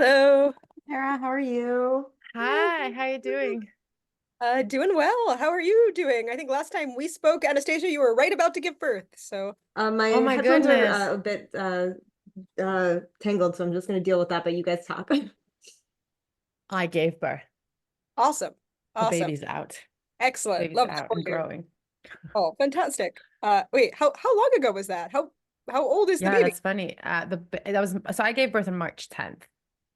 Hello. Tara, how are you? Hi, how you doing? Doing well. How are you doing? I think last time we spoke, Anastasia, you were right about to give birth. So, My Oh my headphones are goodness. a bit tangled, so I'm just going to deal with that, but you guys talk. I gave birth. awesome. The Awesome. baby's out. Excellent. Baby's Love that out for and you. growing. Oh, fantastic. Wait, how long ago was that? How old is the Yeah, baby? that's funny. That was so I gave birth on March 10th.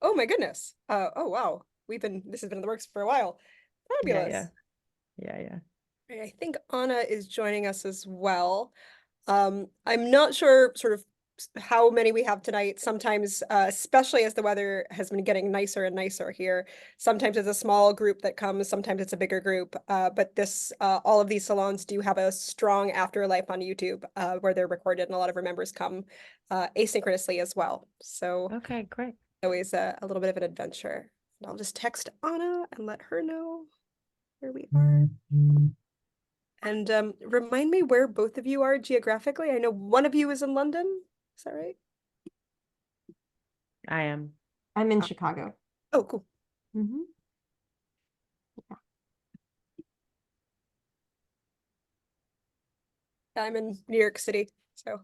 Oh my goodness. Oh wow. This has been in the works for a while. Yeah, yeah. Fabulous. Yeah, yeah. I think Anna is joining us as well. I'm not sure sort of how many we have tonight. Sometimes, especially as the weather has been getting nicer and nicer here, sometimes it's a small group that comes, sometimes it's a bigger group. But all of these salons do have a strong afterlife on YouTube, where they're recorded, and a lot of our members come asynchronously as well. So Okay, great. always a little bit of an adventure. And I'll just text Anna and let her know where we are. And remind me where both of you are geographically. I know one of you is in London. Is that right? I am. I'm in Chicago. Oh, cool. Hmm. I'm in New York City. So,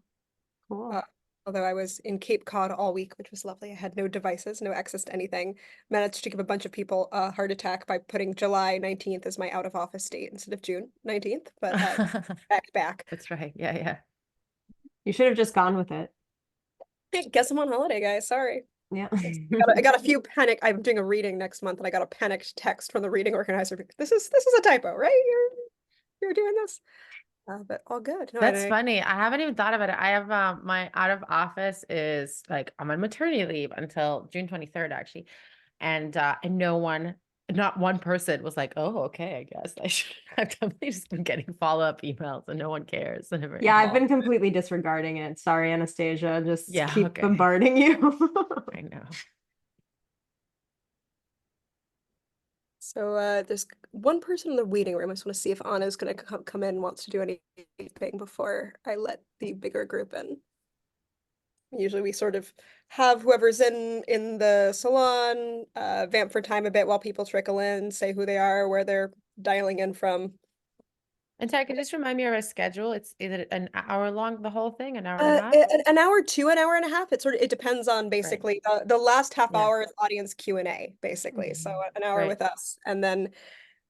Cool. uh, although I was in Cape Cod all week, which was lovely. I had no devices, no access to anything. Managed to give a bunch of people a heart attack by putting July 19th as my out of office date instead of June 19th. But back to back. That's right. Yeah, yeah. You should have just gone with it. Hey, guess I'm on holiday, guys. Sorry. Yeah. I got a few panic. I'm doing a reading next month, and I got a panicked text from the reading organizer. This is a typo, right? You're doing this. But all good. No, That's funny. I haven't even thought about it. I have my out of office is like I'm on maternity leave until June 23rd, actually. And no one, not one person was like, oh, okay, I guess I should. I've definitely just been getting follow-up emails and no one cares and never Yeah, I've been involved. completely disregarding it. Sorry, Anastasia. Just Yeah, keep okay. bombarding you. I know. so there's one person in the waiting room. I just want to see if Anna's going to come in and wants to do anything before I let the bigger group in. Usually we sort of have whoever's in the salon vamp for time a bit while people trickle in, say who they are, where they're dialing in from. And Tara, can you just remind me of a schedule? Is it an hour long, the whole thing, an hour and a half? An hour to an hour and a half. It depends on Right. basically the last half Yeah. hour is audience Q&A, basically. So Mhm. an hour Right. with us, and then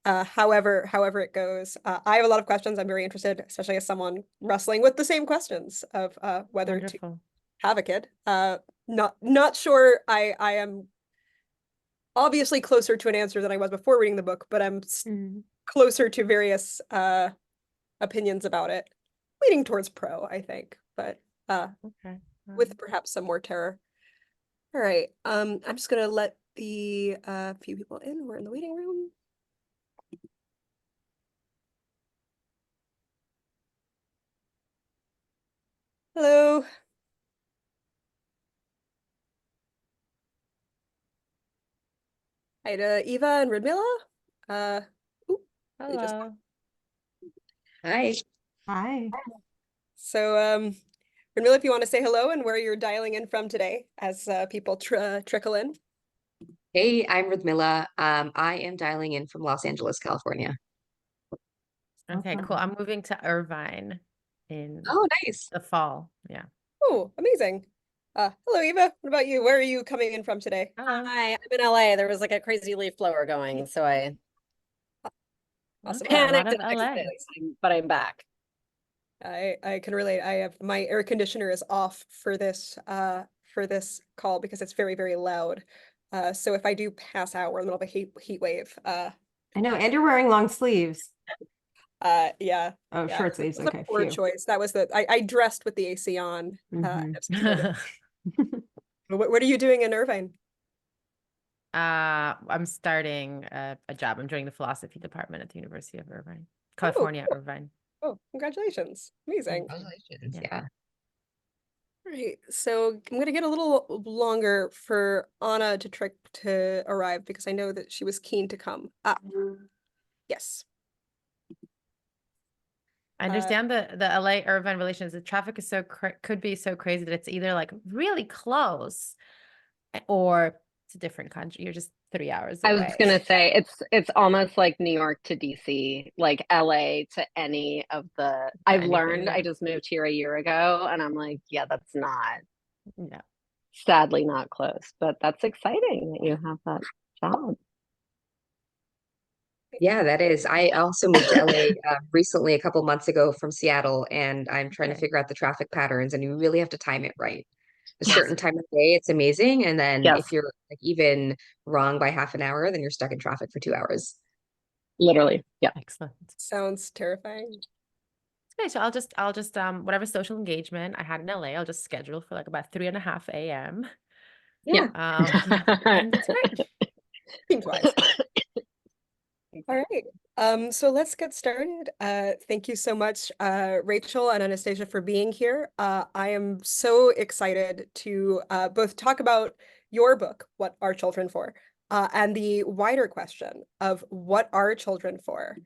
however it goes. I have a lot of questions. I'm very interested, especially as someone wrestling with the same questions of whether to Wonderful. have a kid. Not sure. I am obviously closer to an answer than I was before reading the book, but Mhm. closer to various opinions about it, leaning towards pro, I think, but Okay. with perhaps some more terror. All right. I'm just gonna let the few people in who are in the waiting room. Hello. Hi to Eva and Radmila. Uh, ooh, they just Hello. Hi. Hi. so Radmila, if you want to say hello and where you're dialing in from today, as people trickle in. Hey, I'm Rudmila. I am dialing in from Los Angeles, California. Okay, cool. Awesome. I'm moving to Irvine in Oh, nice. the fall. Yeah. Oh, amazing. Hello, Eva. What about you? Where are you coming in from today? Hello. Hi, I'm in LA. There was like a crazy leaf blower going, so I Awesome. Okay, a lot panicked of and fixed LA. it, but I'm back. I can relate. I have my air conditioner is off for this call because it's very, very loud. So if I do pass out, we're in the middle of a heat wave. I know, and you're wearing long sleeves. Yeah, Oh, yeah. short It sleeves. was a Okay, poor phew. choice. That was I dressed with the AC on. Hmm. What are you doing in Irvine? I'm starting a job. I'm joining the philosophy department at the University of Irvine, Oh, California, cool. Irvine. Oh, congratulations. Amazing. Congratulations. Yeah. Yeah. Right. So I'm gonna get a little longer for Anna to arrive because I know that she was keen to come. Yes. I understand the LA Irvine relations. The traffic is could be so crazy that it's either like really close or It's a different country. You're just 3 hours I away. was gonna say it's almost like New York to DC, like LA to any of the. I've anything, learned. I yeah. just moved here a year ago, and I'm like, yeah, that's not, No. sadly not close, but that's exciting that you have that job. Yeah, that is. I also moved to LA recently, a couple months ago from Seattle, and I'm trying to Okay. figure out the traffic patterns, and you really have to time it right. A Yes. certain time of day, it's amazing, and then Yes, if you're like even wrong by half an hour, then you're stuck in traffic for 2 hours. literally. Yeah. Excellent. Sounds terrifying. Okay, so I'll just whatever social engagement I had in LA, I'll just schedule for like about 3:30 a.m. Yeah. And that's great. Seems wise. All right. So let's get started. Thank you so much, Rachel and Anastasia, for being here. I am so excited to both talk about your book, What Are Children For? And the wider question of what are children for?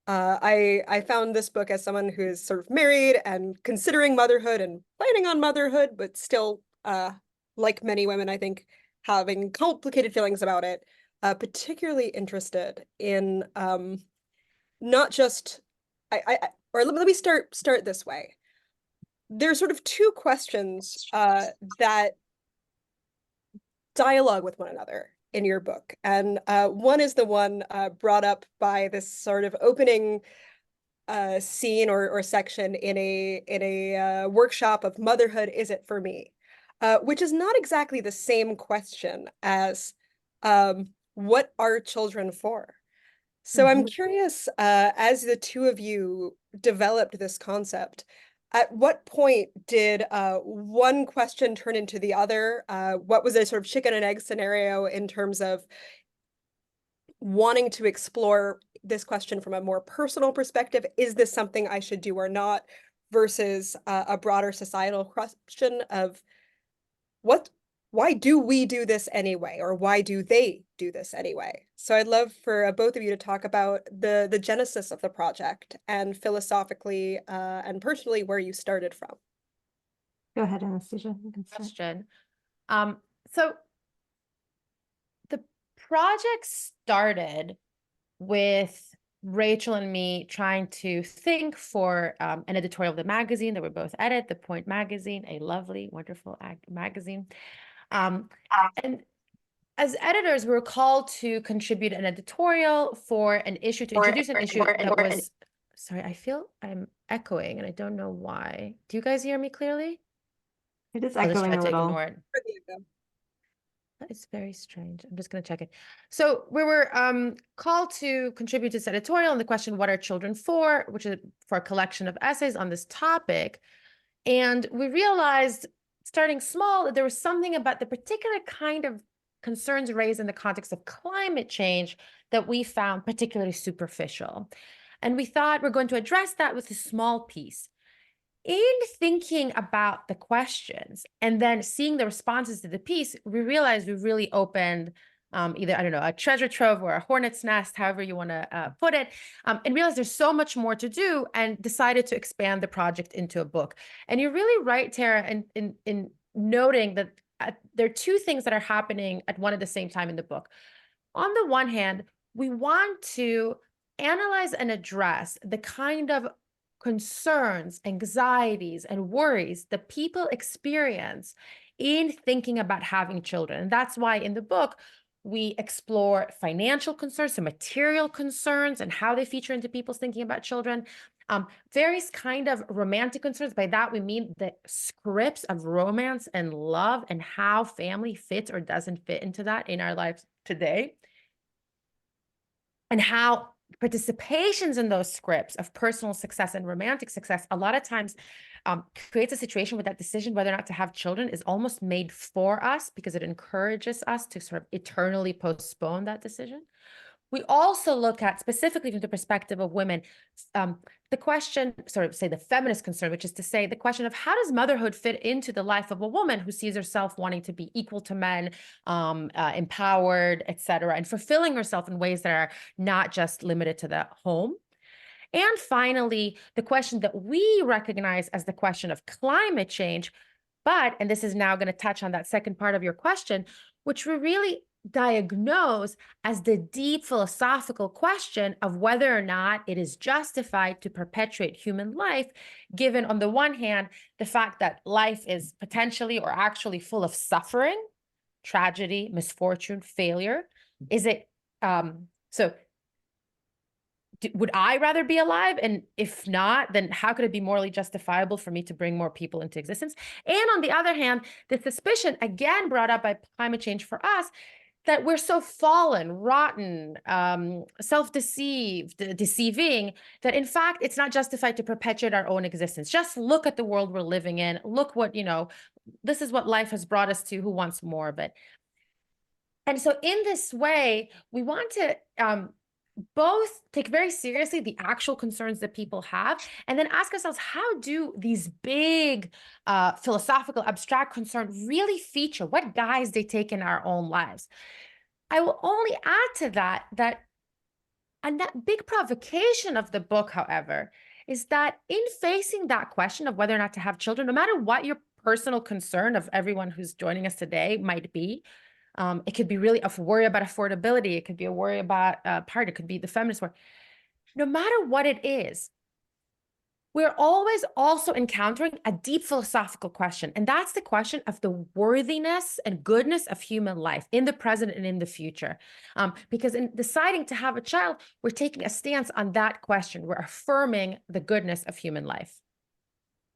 I found this book as someone who is sort of married and considering motherhood and planning on motherhood, but still, like many women, I think, having complicated feelings about it. Particularly interested in not just or let me start this way. There's sort of two questions that dialogue with one another in your book, and one is the one brought up by this sort of opening scene or section in a workshop of motherhood. Is it for me? Which is not exactly the same question as what are children for? So I'm curious, as the two of you developed this concept, at what point did one question turn into the other? What was a sort of chicken and egg scenario in terms of wanting to explore this question from a more personal perspective? Is this something I should do or not? Versus a broader societal question of why do we do this anyway, or why do they do this anyway? So I'd love for both of you to talk about the genesis of the project and philosophically and personally where you started from. Go ahead, Anastasia. You can start. Question. So the project started with Rachel and me trying to think for an editorial of the magazine that we both edit, The Point magazine, a lovely, wonderful magazine. And as editors, we were called to contribute an editorial for an issue, to introduce an issue that was, sorry, I feel I'm echoing and I don't know why. Do you guys hear me clearly? It is I'll just echoing try a to little. ignore it. That is very strange. I'm just going to check it. So we were called to contribute to this editorial on the question, what are children for? Which is for a collection of essays on this topic. And we realized, starting small, that there was something about the particular kind of concerns raised in the context of climate change that we found particularly superficial. And we thought we're going to address that with a small piece. In thinking about the questions and then seeing the responses to the piece, we realized we really opened either, I don't know, a treasure trove or a hornet's nest, however you want to put it, and realized there's so much more to do, and decided to expand the project into a book. And you're really right, Tara, in noting that there are two things that are happening at one at the same time in the book. On the one hand, we want to analyze and address the kind of concerns, anxieties, and worries that people experience in thinking about having children. And that's why in the book, we explore financial concerns, so material concerns, and how they feature into people's thinking about children. Various kind of romantic concerns. By that, we mean the scripts of romance and love and how family fits or doesn't fit into that in our lives today. And how participations in those scripts of personal success and romantic success a lot of times creates a situation where that decision whether or not to have children is almost made for us, because it encourages us to sort of eternally postpone that decision. We also look at, specifically from the perspective of women, the question, sort of say the feminist concern, which is to say the question of how does motherhood fit into the life of a woman who sees herself wanting to be equal to men, empowered, etc., and fulfilling herself in ways that are not just limited to the home. And finally, the question that we recognize as the question of climate change, but, and this is now going to touch on that second part of your question, which we really diagnose as the deep philosophical question of whether or not it is justified to perpetuate human life, given on the one hand, the fact that life is potentially or actually full of suffering, tragedy, misfortune, failure. Is it, would I rather be alive? And if not, then how could it be morally justifiable for me to bring more people into existence? And on the other hand, the suspicion, again brought up by climate change for us, that we're so fallen, rotten, self-deceived, deceiving, that in fact, it's not justified to perpetuate our own existence. Just look at the world we're living in. Look what, this is what life has brought us to. Who wants more of it? And so in this way, we want to both take very seriously the actual concerns that people have, and then ask ourselves, how do these big philosophical, abstract concerns really feature? What guise they take in our own lives? I will only add to that, and that big provocation of the book, however, is that in facing that question of whether or not to have children, no matter what your personal concern of everyone who's joining us today might be, it could be really a worry about affordability. It could be a worry about it could be the feminist work. No matter what it is, we're always also encountering a deep philosophical question. And that's the question of the worthiness and goodness of human life in the present and in the future. Because in deciding to have a child, we're taking a stance on that question. We're affirming the goodness of human life.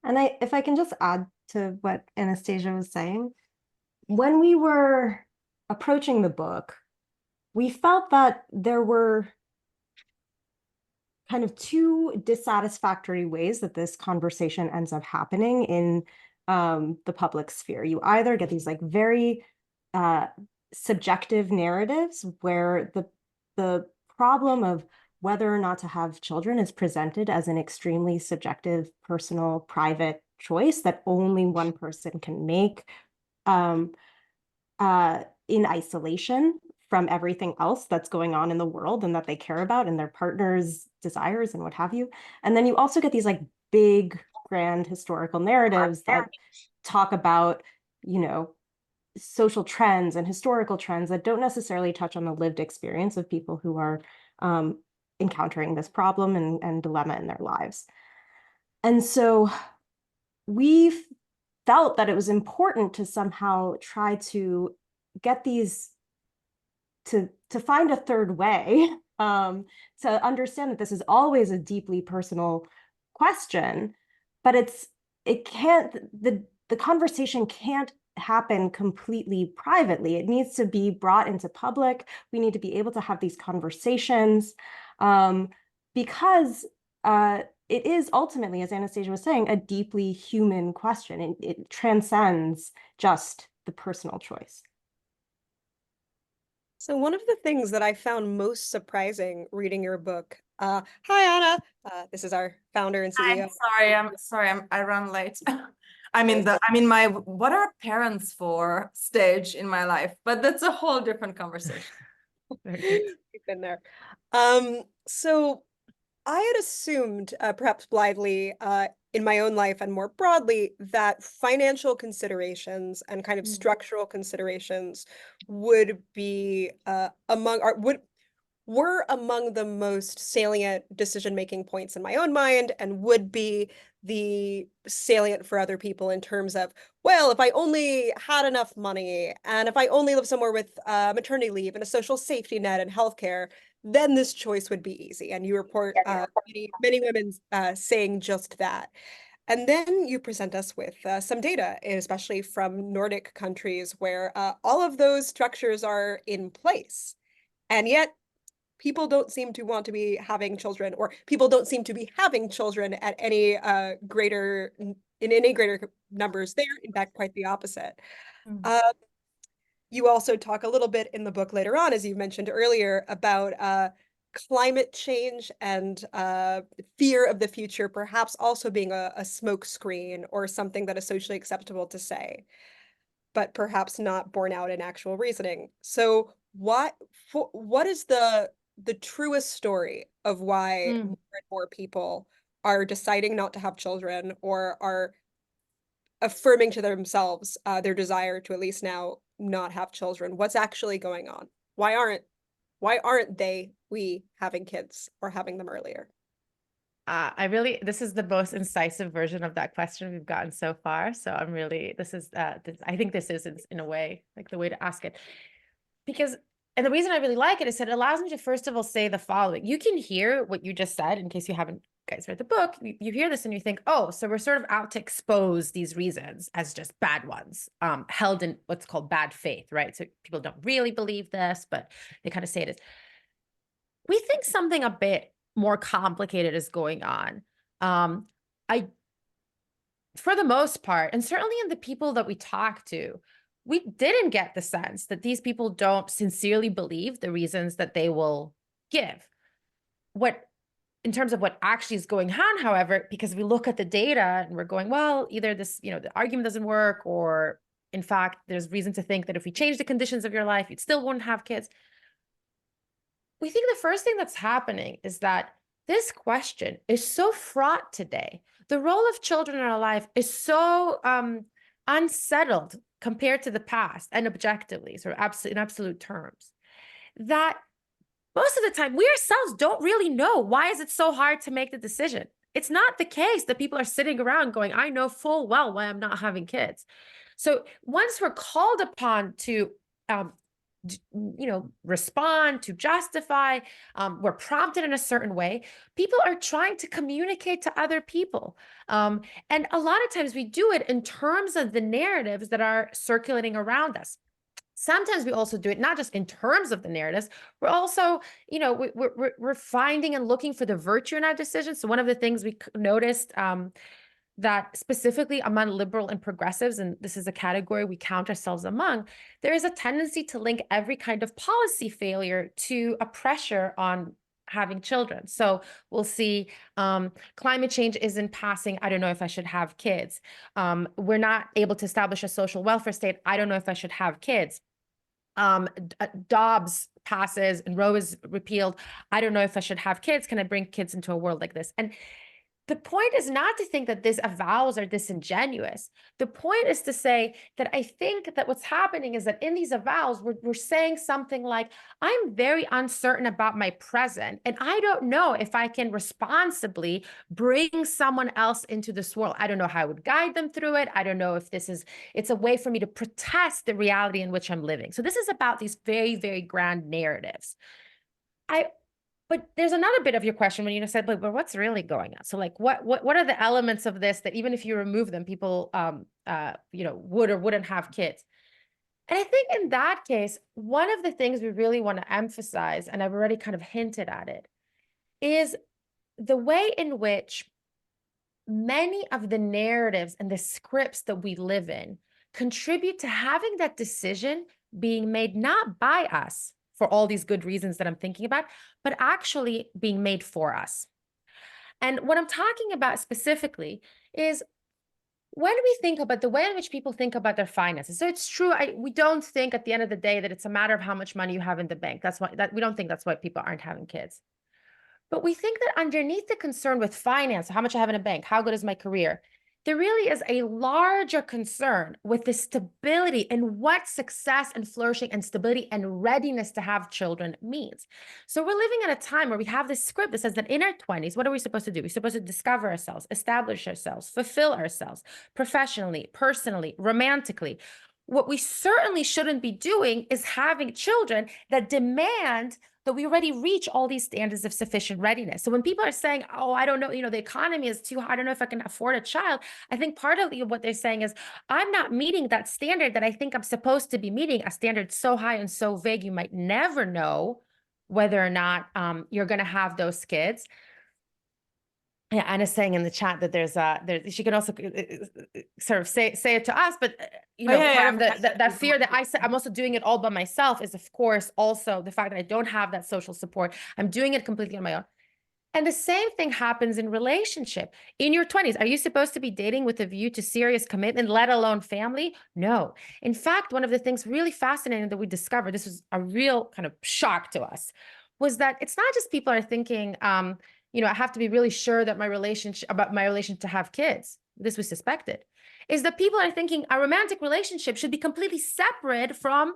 And if I can just add to what Anastasia was saying, when we were approaching the book, we felt that there were kind of two dissatisfactory ways that this conversation ends up happening in the public sphere. You either get these like very subjective narratives where the problem of whether or not to have children is presented as an extremely subjective, personal, private choice that only one person can make in isolation from everything else that's going on in the world and that they care about and their partner's desires and what have you. And then you also get these like big, grand historical narratives that talk about, social trends and historical trends that don't necessarily touch on the lived experience of people who are encountering this problem and dilemma in their lives. And so we felt that it was important to somehow try to get these to find a third way, to understand that this is always a deeply personal question, but the conversation can't happen completely privately. It needs to be brought into public. We need to be able to have these conversations because it is ultimately, as Anastasia was saying, a deeply human question. It transcends just the personal choice. So one of the things that I found most surprising reading your book, hi Anna, this is our founder and CEO. I'm sorry, I ran late. I'm in my what are parents for stage in my life, but that's a whole different conversation. We've been there. So I had assumed, perhaps blithely, in my own life and more broadly, that financial considerations and kind of structural considerations would be were among the most salient decision-making points in my own mind and would be the salient for other people in terms of, well, if I only had enough money and if I only lived somewhere with maternity leave and a social safety net and healthcare, then this choice would be easy. And you report many women saying just that. And then you present us with some data, especially from Nordic countries where all of those structures are in place. And yet people don't seem to want to be having children, or people don't seem to be having children at any greater numbers there. In fact, quite the opposite. You also talk a little bit in the book later on, as you mentioned earlier, about climate change and fear of the future, perhaps also being a smokescreen or something that is socially acceptable to say, but perhaps not borne out in actual reasoning. So what is the truest story of why more and more people are deciding not to have children or are affirming to themselves their desire to at least now not have children? What's actually going on? Why aren't we having kids or having them earlier? This is the most incisive version of that question we've gotten so far. So I'm really, I think this is in a way, like the way to ask it. Because, and the reason I really like it is that it allows me to, first of all, say the following. You can hear what you just said, in case you haven't guys read the book, you hear this and you think, oh, so we're sort of out to expose these reasons as just bad ones, held in what's called bad faith, right? So people don't really believe this, but they kind of say it is. We think something a bit more complicated is going on. For the most part, and certainly in the people that we talk to, we didn't get the sense that these people don't sincerely believe the reasons that they will give. In terms of what actually is going on, however, because we look at the data and we're going, well, either this, the argument doesn't work, or in fact, there's reason to think that if we change the conditions of your life, you'd still wouldn't have kids. We think the first thing that's happening is that this question is so fraught today. The role of children in our life is so unsettled compared to the past and objectively, sort of in absolute terms, that most of the time we ourselves don't really know why is it so hard to make the decision. It's not the case that people are sitting around going, I know full well why I'm not having kids. So once we're called upon to respond, to justify, we're prompted in a certain way, people are trying to communicate to other people. And a lot of times we do it in terms of the narratives that are circulating around us. Sometimes we also do it not just in terms of the narratives, we're also, we're finding and looking for the virtue in our decisions. So one of the things we noticed that specifically among liberal and progressives, and this is a category we count ourselves among, there is a tendency to link every kind of policy failure to a pressure on having children. So we'll see climate change isn't passing. I don't know if I should have kids. We're not able to establish a social welfare state. I don't know if I should have kids. Dobbs passes and Roe is repealed. I don't know if I should have kids. Can I bring kids into a world like this? And the point is not to think that these avowals are disingenuous. The point is to say that I think that what's happening is that in these avowals, we're saying something like, I'm very uncertain about my present, and I don't know if I can responsibly bring someone else into this world. I don't know how I would guide them through it. I don't know if it's a way for me to protest the reality in which I'm living. So this is about these very, very grand narratives. But there's another bit of your question when you said, but what's really going on? So like, what are the elements of this that even if you remove them, people, would or wouldn't have kids? And I think in that case, one of the things we really want to emphasize, and I've already kind of hinted at it, is the way in which many of the narratives and the scripts that we live in contribute to having that decision being made not by us, for all these good reasons that I'm thinking about, but actually being made for us. And what I'm talking about specifically is when we think about the way in which people think about their finances. So it's true, we don't think at the end of the day that it's a matter of how much money you have in the bank. We don't think that's why people aren't having kids. But we think that underneath the concern with finance, how much I have in a bank, how good is my career, there really is a larger concern with the stability and what success and flourishing and stability and readiness to have children means. So we're living at a time where we have this script that says that in our 20s, what are we supposed to do? We're supposed to discover ourselves, establish ourselves, fulfill ourselves professionally, personally, romantically. What we certainly shouldn't be doing is having children that demand that we already reach all these standards of sufficient readiness. So when people are saying, oh, I don't know, the economy is too high, I don't know if I can afford a child, I think part of what they're saying is, I'm not meeting that standard that I think I'm supposed to be meeting, a standard so high and so vague, you might never know whether or not you're going to have those kids. Yeah, Anna's saying in the chat that she can also sort of say it to us, but part of that fear that I'm also doing it all by myself is, of course, also the fact that I don't have that social support. I'm doing it completely on my own. And the same thing happens in relationship. In your 20s, are you supposed to be dating with a view to serious commitment, let alone family? No. In fact, one of the things really fascinating that we discovered, this was a real kind of shock to us, was that it's not just people are thinking, I have to be really sure that my relation to have kids, this we suspected, is that people are thinking a romantic relationship should be completely separate from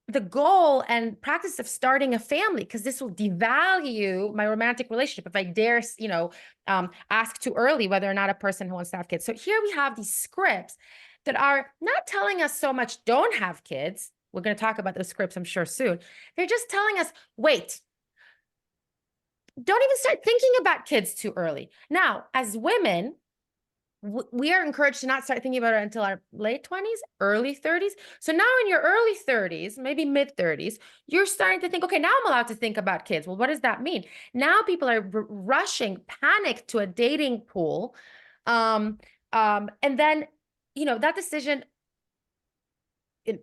the goal and practice of starting a family, because this will devalue my romantic relationship if I dare, ask too early whether or not a person who wants to have kids. So here we have these scripts that are not telling us so much don't have kids. We're going to talk about those scripts, I'm sure, soon. They're just telling us, wait, don't even start thinking about kids too early. Now, as women, we are encouraged to not start thinking about it until our late 20s, early 30s. So now in your early 30s, maybe mid 30s, you're starting to think, okay, now I'm allowed to think about kids. Well, what does that mean? Now people are rushing, panicked to a dating pool. And then, that decision,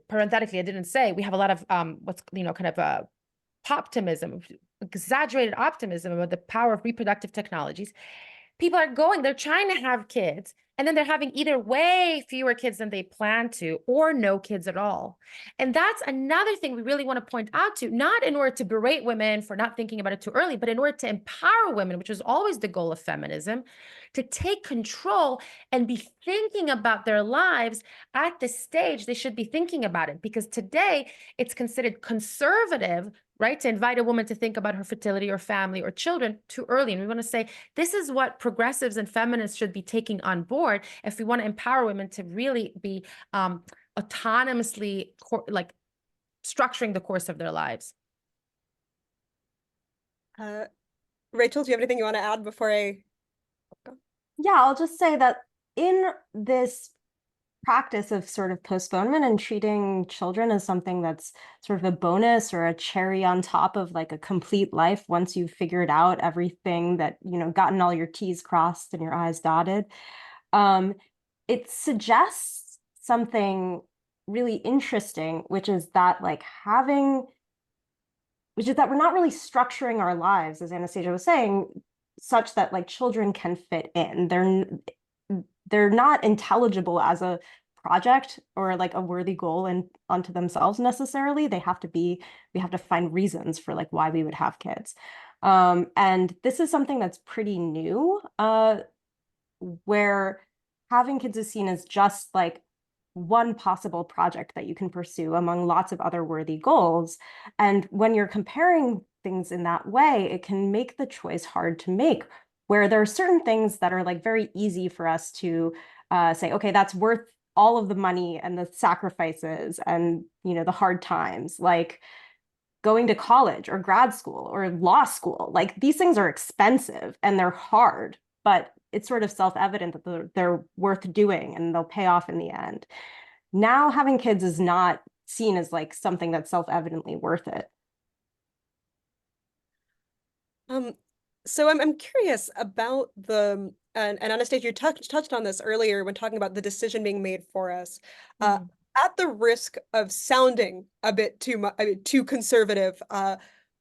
parenthetically, I didn't say, we have a lot of optimism, exaggerated optimism about the power of reproductive technologies. People are they're trying to have kids, and then they're having either way fewer kids than they plan to, or no kids at all. And that's another thing we really want to point out to, not in order to berate women for not thinking about it too early, but in order to empower women, which was always the goal of feminism, to take control and be thinking about their lives at the stage they should be thinking about it. Because today it's considered conservative, right, to invite a woman to think about her fertility or family or children too early. And we want to say, this is what progressives and feminists should be taking on board if we want to empower women to really be autonomously structuring the course of their lives. Rachel, do you have anything you want to add before I go? Yeah, I'll just say that in this practice of sort of postponement and treating children as something that's sort of a bonus or a cherry on top of like a complete life once you've figured out everything that, gotten all your T's crossed and your I's dotted, it suggests something really interesting, which is that we're not really structuring our lives, as Anastasia was saying, such that like children can fit in. They're not intelligible as a project or like a worthy goal unto themselves necessarily. We have to find reasons for like why we would have kids. And this is something that's pretty new, where having kids is seen as just like one possible project that you can pursue among lots of other worthy goals. And when you're comparing things in that way, it can make the choice hard to make, where there are certain things that are like very easy for us to say, okay, that's worth all of the money and the sacrifices and, the hard times, like going to college or grad school or law school. Like these things are expensive and they're hard, but it's sort of self-evident that they're worth doing and they'll pay off in the end. Now having kids is not seen as like something that's self-evidently worth it. So I'm curious about and Anastasia, you touched on this earlier when talking about the decision being made for us. At the risk of sounding a bit too conservative,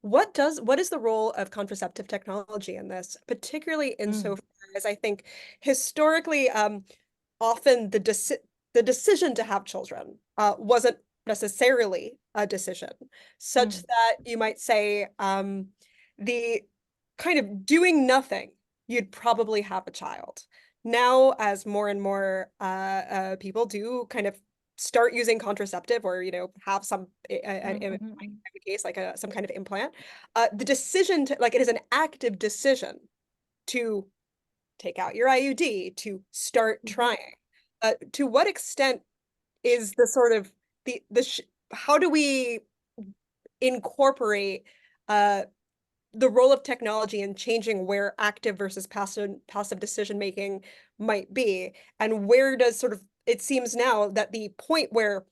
what is the role of contraceptive technology in this, particularly insofar as I think historically, often the decision to have children wasn't necessarily a decision, such that you might say the kind of doing nothing, you'd probably have a child. Now, as more and more people do kind of start using contraceptive or, have some, in my case, like some kind of implant, the decision to, like, it is an active decision to take out your IUD, to start trying. To what extent is the sort of, how do we incorporate the role of technology in changing where active versus passive decision making might be, and where does sort of, it seems now that the point where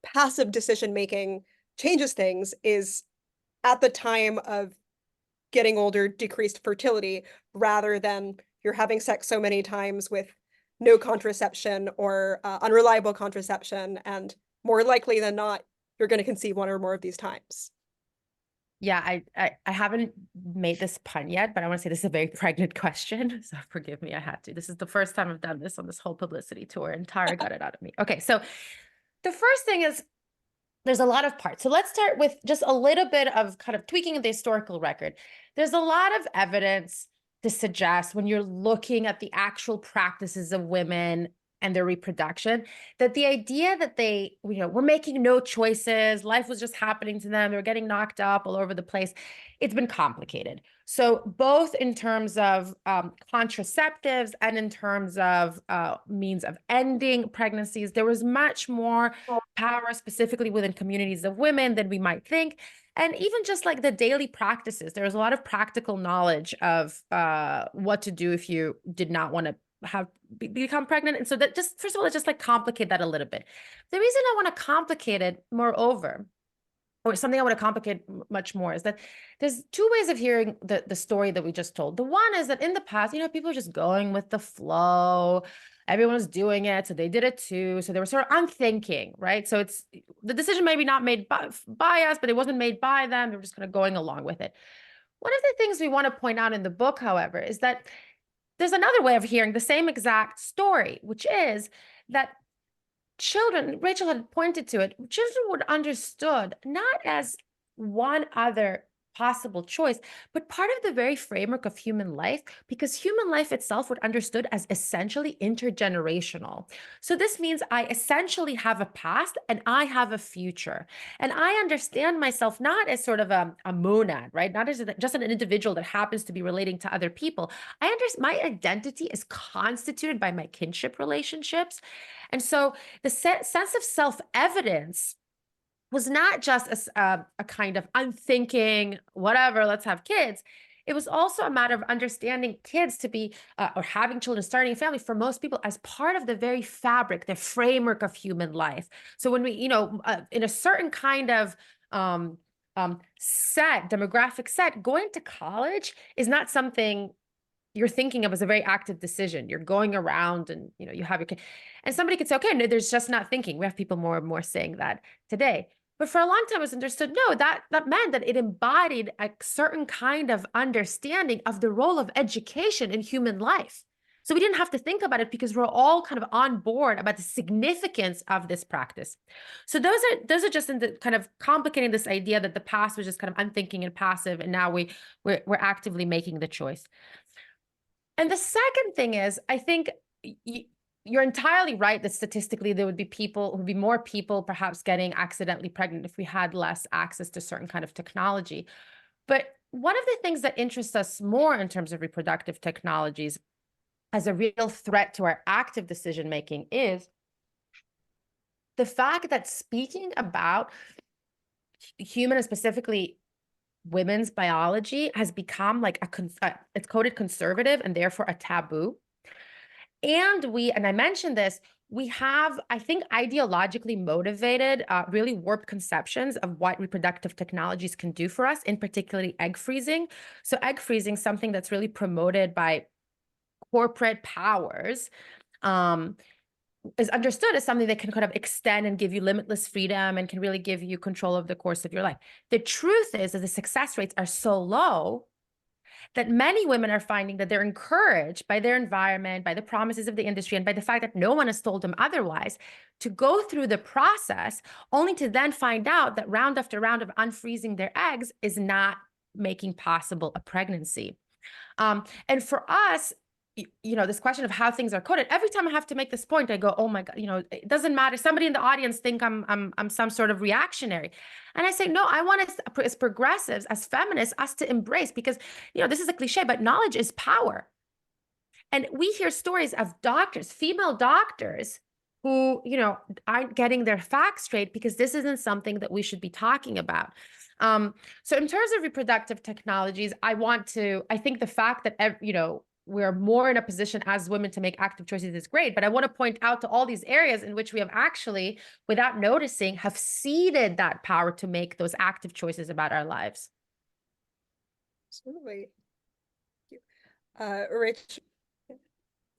passive decision making changes things is at the time of getting older, decreased fertility, rather than you're having sex so many times with no contraception or unreliable contraception, and more likely than not, you're going to conceive one or more of these times. Yeah, I haven't made this pun yet, but I want to say this is a very pregnant question, so forgive me, I had to. This is the first time I've done this on this whole publicity tour, and Tara got it out of me. Okay, so the first thing is there's a lot of parts. So let's start with just a little bit of kind of tweaking the historical record. There's a lot of evidence to suggest when you're looking at the actual practices of women and their reproduction, that the idea that they, were making no choices, life was just happening to them, they were getting knocked up all over the place, it's been complicated. So both in terms of contraceptives and in terms of means of ending pregnancies, there was much more power specifically within communities of women than we might think. And even just like the daily practices, there was a lot of practical knowledge of what to do if you did not want to become pregnant. And so that just, first of all, let's just like complicate that a little bit. The reason I want to complicate it moreover, or something I want to complicate much more, is that there's two ways of hearing the story that we just told. The one is that in the past, people were just going with the flow. Everyone was doing it, so they did it too. So they were sort of unthinking, right? So it's the decision maybe not made by us, but it wasn't made by them. They were just kind of going along with it. One of the things we want to point out in the book, however, is that there's another way of hearing the same exact story, which is that children, Rachel had pointed to it, children were understood not as one other possible choice, but part of the very framework of human life, because human life itself was understood as essentially intergenerational. So this means I essentially have a past and I have a future. And I understand myself not as sort of a monad, right? Not as just an individual that happens to be relating to other people. I understand my identity is constituted by my kinship relationships. And so the sense of self-evidence was not just a kind of unthinking, whatever, let's have kids. It was also a matter of understanding kids to be, or having children, starting a family for most people as part of the very fabric, the framework of human life. So when we, in a certain kind of demographic set, going to college is not something you're thinking of as a very active decision. You're going around and, you have your kid. And somebody could say, okay, no, there's just not thinking. We have people more and more saying that today. But for a long time, it was understood, no, that meant that it embodied a certain kind of understanding of the role of education in human life. So we didn't have to think about it because we're all kind of on board about the significance of this practice. So those are just in the kind of complicating this idea that the past was just kind of unthinking and passive, and now we're actively making the choice. And the second thing is, I think you're entirely right that statistically there would be more people perhaps getting accidentally pregnant if we had less access to certain kind of technology. But one of the things that interests us more in terms of reproductive technologies as a real threat to our active decision making is the fact that speaking about human and specifically women's biology has become like it's coded conservative and therefore a taboo. And I mentioned this, we have, I think, ideologically motivated, really warped conceptions of what reproductive technologies can do for us, in particularly egg freezing. So egg freezing, something that's really promoted by corporate powers, is understood as something that can kind of extend and give you limitless freedom and can really give you control of the course of your life. The truth is that the success rates are so low that many women are finding that they're encouraged by their environment, by the promises of the industry, and by the fact that no one has told them otherwise, to go through the process, only to then find out that round after round of unfreezing their eggs is not making possible a pregnancy. And for us, this question of how things are coded, every time I have to make this point, I go, oh my God, it doesn't matter. Somebody in the audience think I'm some sort of reactionary. And I say, no, I want us as progressives, as feminists, us to embrace, because, this is a cliche, but knowledge is power. And we hear stories of doctors, female doctors, who, aren't getting their facts straight because this isn't something that we should be talking about. So in terms of reproductive technologies, I think the fact that, we're more in a position as women to make active choices is great, but I want to point out to all these areas in which we have actually, without noticing, have ceded that power to make those active choices about our lives. Absolutely. Rich,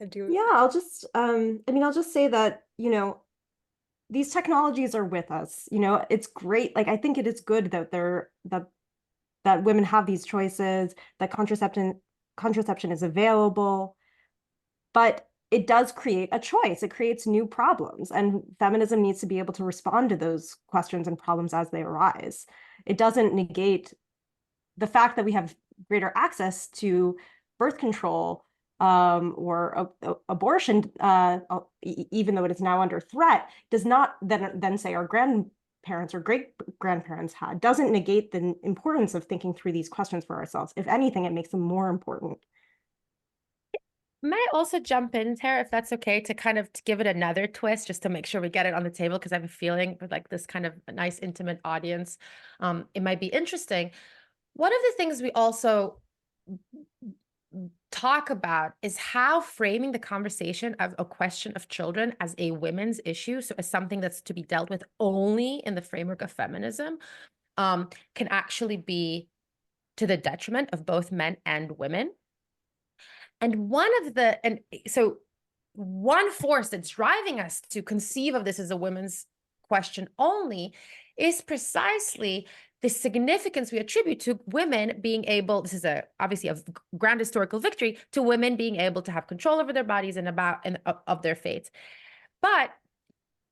Yeah, I'll just say that, these technologies are with us. It's great. Like, I think it is good that that women have these choices, that contraception is available, but it does create a choice. It creates new problems, and feminism needs to be able to respond to those questions and problems as they arise. It doesn't negate the fact that we have greater access to birth control or abortion, even though it is now under threat, does not then say our grandparents or great grandparents had, doesn't negate the importance of thinking through these questions for ourselves. If anything, it makes them more important. May I also jump in, Tara, if that's okay, to kind of to give it another twist, just to make sure we get it on the table, because I have a feeling with like this kind of a nice, intimate audience, it might be interesting. One of the things we also talk about is how framing the conversation of a question of children as a women's issue, so as something that's to be dealt with only in the framework of feminism, can actually be to the detriment of both men and women. And one force that's driving us to conceive of this as a women's question only is precisely the significance we attribute to women being able, this is obviously a grand historical victory, to women being able to have control over their bodies and of their fates. But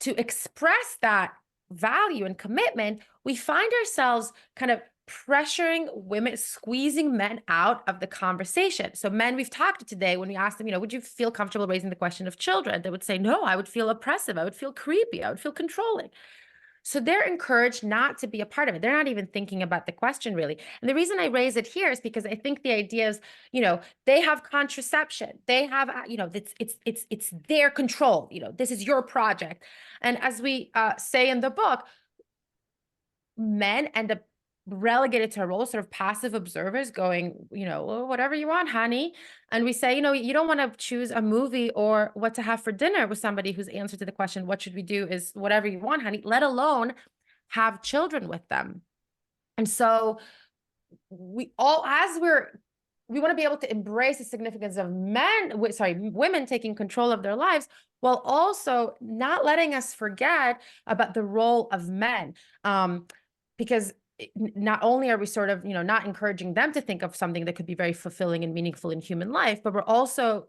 to express that value and commitment, we find ourselves kind of pressuring women, squeezing men out of the conversation. So men we've talked to today, when we asked them, would you feel comfortable raising the question of children? They would say, no, I would feel oppressive. I would feel creepy. I would feel controlling. So they're encouraged not to be a part of it. They're not even thinking about the question really. And the reason I raise it here is because I think the idea is, they have contraception. They have, it's their control. This is your project. And as we say in the book, men end up relegated to a role, sort of passive observers going, well, whatever you want, honey. And we say, you don't want to choose a movie or what to have for dinner with somebody whose answer to the question, what should we do, is whatever you want, honey, let alone have children with them. And so we want to be able to embrace the significance of women taking control of their lives, while also not letting us forget about the role of men. Because not only are we sort of, not encouraging them to think of something that could be very fulfilling and meaningful in human life, but we're also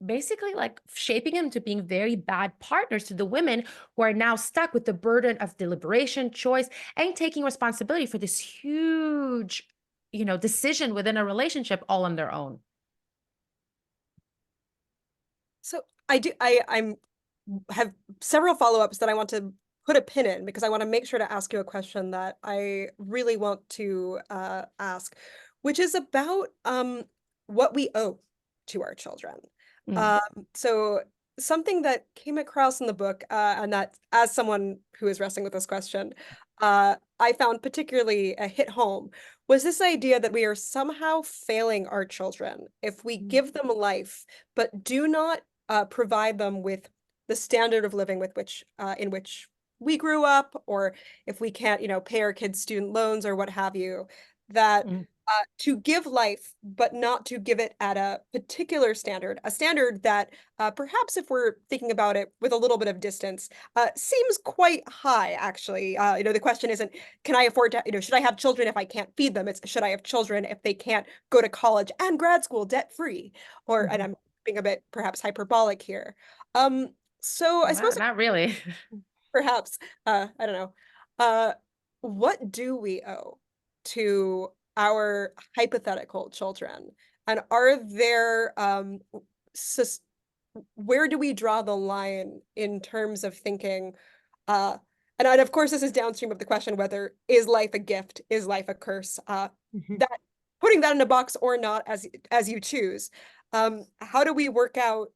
basically like shaping them to being very bad partners to the women who are now stuck with the burden of deliberation, choice, and taking responsibility for this huge, decision within a relationship all on their own. So I have several follow-ups that I want to put a pin in, because I want to make sure to ask you a question that I really want to ask, which is about what we owe to our children. So something that came across in the book, and that as someone who is wrestling with this question, I found particularly hit home, was this idea that we are somehow failing our children if we give them life, but do not provide them with the standard of living with which in which we grew up, or if we can't, pay our kids' student loans or what have you, that to give life, but not to give it at a particular standard, a standard that perhaps if we're thinking about it with a little bit of distance, seems quite high, actually. The question isn't, can I afford to, should I have children if I can't feed them? It's, should I have children if they can't go to college and grad school debt-free? Or, and I'm being a bit perhaps hyperbolic here. So I suppose not really. Perhaps, I don't know. What do we owe to our hypothetical children? And are there, where do we draw the line in terms of thinking, and of course, this is downstream of the question, whether is life a gift, is life a curse? That putting that in a box or not, as you choose, how do we work out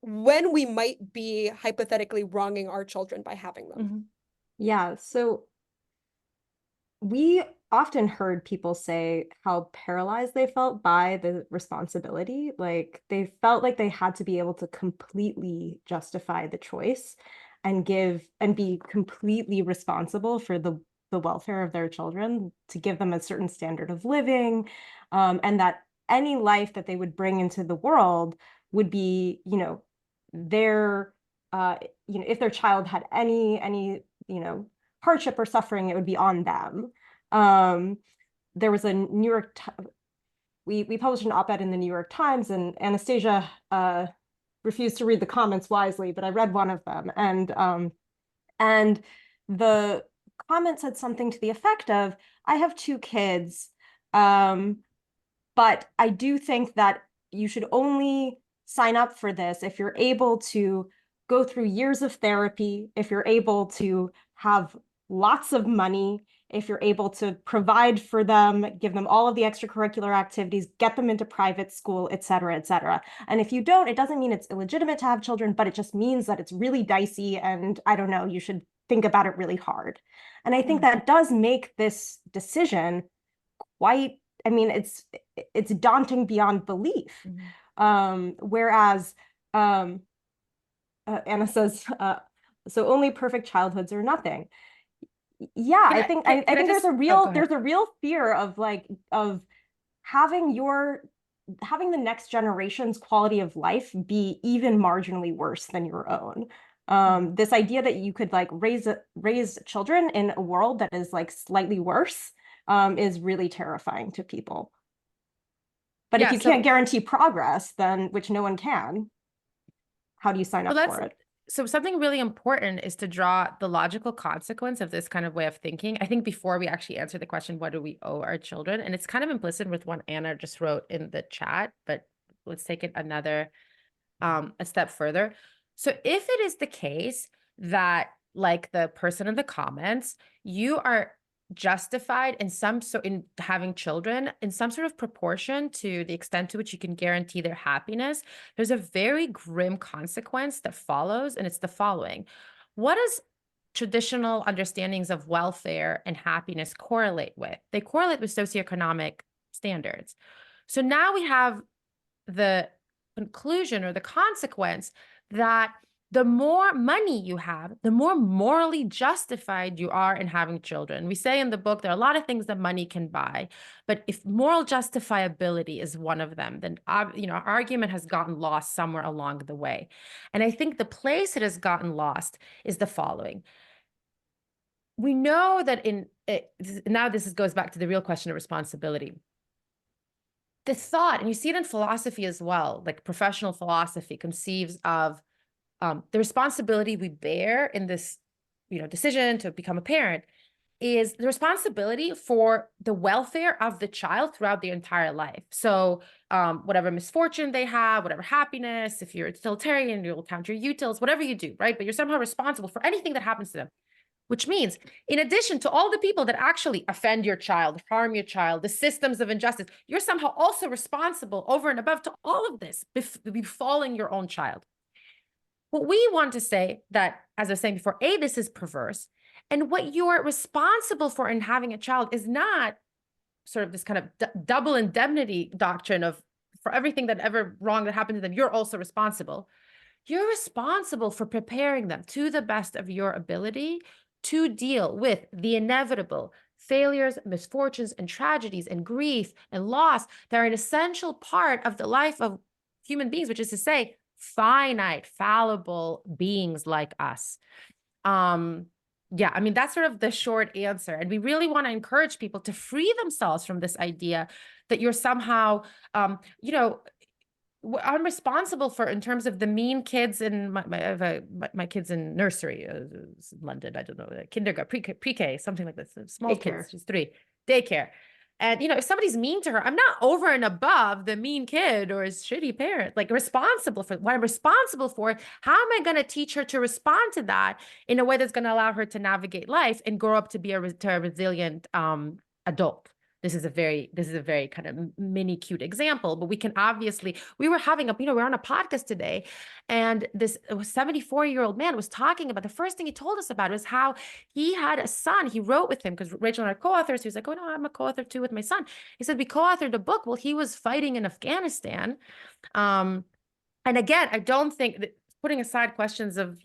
when we might be hypothetically wronging our children by having them? Yeah, so we often heard people say how paralyzed they felt by the responsibility. Like they felt like they had to be able to completely justify the choice and be completely responsible for the welfare of their children, to give them a certain standard of living, and that any life that they would bring into the world would be, their, if their child had any, hardship or suffering, it would be on them. There was a New York, we published an op-ed in the New York Times, and Anastasia refused to read the comments wisely, but I read one of them, and the comment said something to the effect of, I have two kids, But I do think that you should only sign up for this if you're able to go through years of therapy, if you're able to have lots of money, if you're able to provide for them, give them all of the extracurricular activities, get them into private school, et cetera, et cetera. And if you don't, it doesn't mean it's illegitimate to have children, but it just means that it's really dicey. And I don't know, you should think about it really hard. And I think that does make this decision quite, I mean, it's daunting beyond belief. Whereas Anna says, so only perfect childhoods or nothing. Yeah, I think there's a real fear of having the next generation's quality of life be even marginally worse than your own. This idea that you could like raise children in a world that is like slightly worse is really terrifying to people. But if you can't guarantee progress, then, which no one can, how do you sign up for it? So something really important is to draw the logical consequence of this kind of way of thinking. I think before we actually answer the question, what do we owe our children? And it's kind of implicit with what Anna just wrote in the chat, but let's take it a step further. So if it is the case that, like the person in the comments, you are justified in having children in some sort of proportion to the extent to which you can guarantee their happiness, there's a very grim consequence that follows, and it's the following. What does traditional understandings of welfare and happiness correlate with? They correlate with socioeconomic standards. So now we have the conclusion or the consequence that the more money you have, the more morally justified you are in having children. We say in the book, there are a lot of things that money can buy, but if moral justifiability is one of them, then our argument has gotten lost somewhere along the way. And I think the place it has gotten lost is the following. We know that now this goes back to the real question of responsibility. The thought, and you see it in philosophy as well, like professional philosophy conceives of the responsibility we bear in this, decision to become a parent is the responsibility for the welfare of the child throughout their entire life. So whatever misfortune they have, whatever happiness, if you're a utilitarian, you'll count your utils, whatever you do, right? But you're somehow responsible for anything that happens to them, which means in addition to all the people that actually offend your child, harm your child, the systems of injustice, you're somehow also responsible over and above to all of this befalling your own child. What we want to say that, as I was saying before, this is perverse. And what you're responsible for in having a child is not sort of this kind of double indemnity doctrine of for everything that ever wrong that happened to them, you're also responsible. You're responsible for preparing them to the best of your ability to deal with the inevitable failures, misfortunes, and tragedies, and grief and loss that are an essential part of the life of human beings, which is to say, finite, fallible beings like us. That's sort of the short answer. And we really want to encourage people to free themselves from this idea that you're somehow, I'm responsible for, in terms of the mean kids in my kids in nursery, London, I don't know, kindergarten, pre-K, something like this, small Daycare. kids, she's 3, daycare. And, if somebody's mean to her, I'm not over and above the mean kid or his shitty parent, like responsible for what I'm responsible for. How am I going to teach her to respond to that in a way that's going to allow her to navigate life and grow up to be a resilient adult? This is a very kind of mini cute example, but we can obviously, we were on a podcast today, and this 74-year-old man was talking about, the first thing he told us about was how he had a son. He wrote with him because Rachel and I are co-authors. He was like, oh no, I'm a co-author too with my son. He said, we co-authored a book. Well, he was fighting in Afghanistan. And again, I don't think that, putting aside questions of,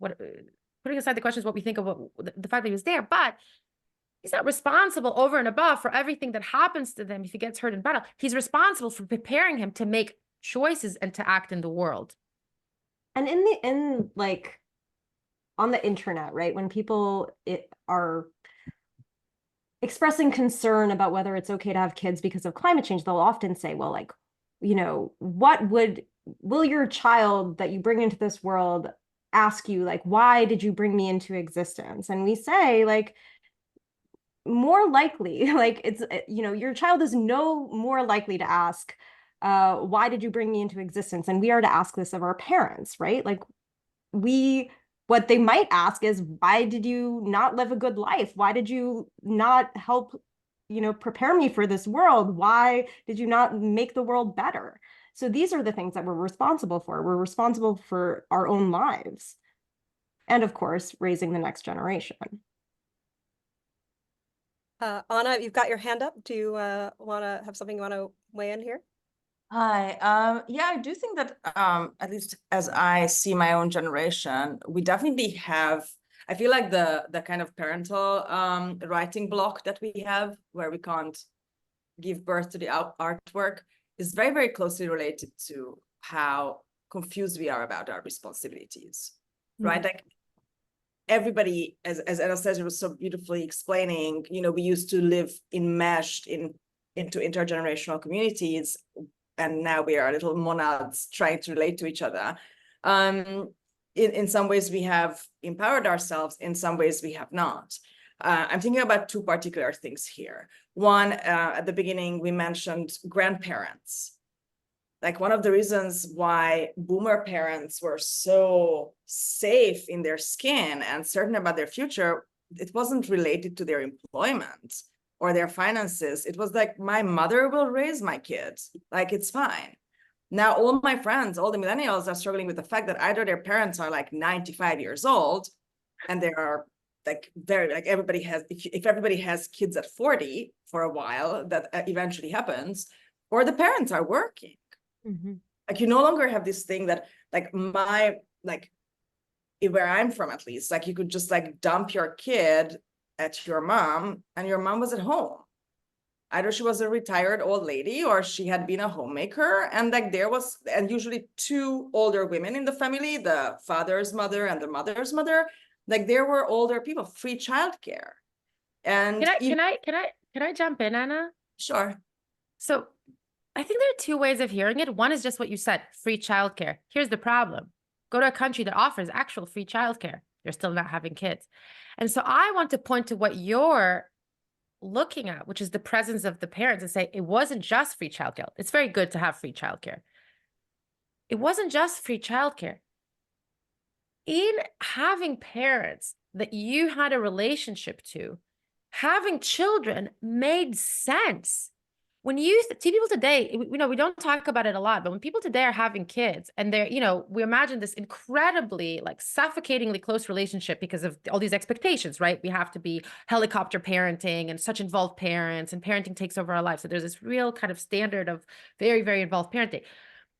putting aside the questions, what we think of the fact that he was there, but he's not responsible over and above for everything that happens to them if he gets hurt in battle. He's responsible for preparing him to make choices and to act in the world. And on the internet, right, when people are expressing concern about whether it's okay to have kids because of climate change, they'll often say, well, like, will your child that you bring into this world ask you, like, why did you bring me into existence? And we say, like, more likely, like it's, you know, your child is no more likely to ask, why did you bring me into existence? And we are to ask this of our parents, right? Like what they might ask is, why did you not live a good life? Why did you not help, you know, prepare me for this world? Why did you not make the world better? So these are the things that we're responsible for. We're responsible for our own lives. And of course, raising the next generation. Anna, you've got your hand up. Do you want to have something you want to weigh in here? Hi. Yeah, I do think that at least as I see my own generation, we definitely have, I feel like the kind of parental writing block that we have, where we can't give birth to the artwork, is very, very closely related to how confused we are about our responsibilities, right? Like everybody, as Anastasia was so beautifully explaining, you know, we used to live enmeshed into intergenerational communities, and now we are little monads trying to relate to each other. In some ways we have empowered ourselves, in some ways we have not. I'm thinking about two particular things here. One, at the beginning, we mentioned grandparents. Like one of the reasons why boomer parents were so safe in their skin and certain about their future, it wasn't related to their employment or their finances. It was like, my mother will raise my kids, like it's fine. Now, all my friends, all the millennials are struggling with the fact that either their parents are like 95 years old and they are like very, like everybody has, if everybody has kids at 40 for a while, that eventually happens, or the parents are working. Like you no longer have this thing that like where I'm from, at least, like you could just like dump your kid at your mom and your mom was at home. Either she was a retired old lady or she had been a homemaker, and like there was, and usually two older women in the family, the father's mother and the mother's mother, like there were older people, free childcare. And Can I jump in, Anna? Sure. So I think there are two ways of hearing it. One is just what you said, free childcare. Here's the problem. Go to a country that offers actual free childcare. You're still not having kids. And so I want to point to what you're looking at, which is the presence of the parents, and say it wasn't just free childcare. It's very good to have free childcare. It wasn't just free childcare. In having parents that you had a relationship to, having children made sense. When you see people today, you know, we don't talk about it a lot, but when people today are having kids and they're, you know, we imagine this incredibly like suffocatingly close relationship because of all these expectations, right? We have to be helicopter parenting and such involved parents, and parenting takes over our lives. So there's this real kind of standard of very, very involved parenting.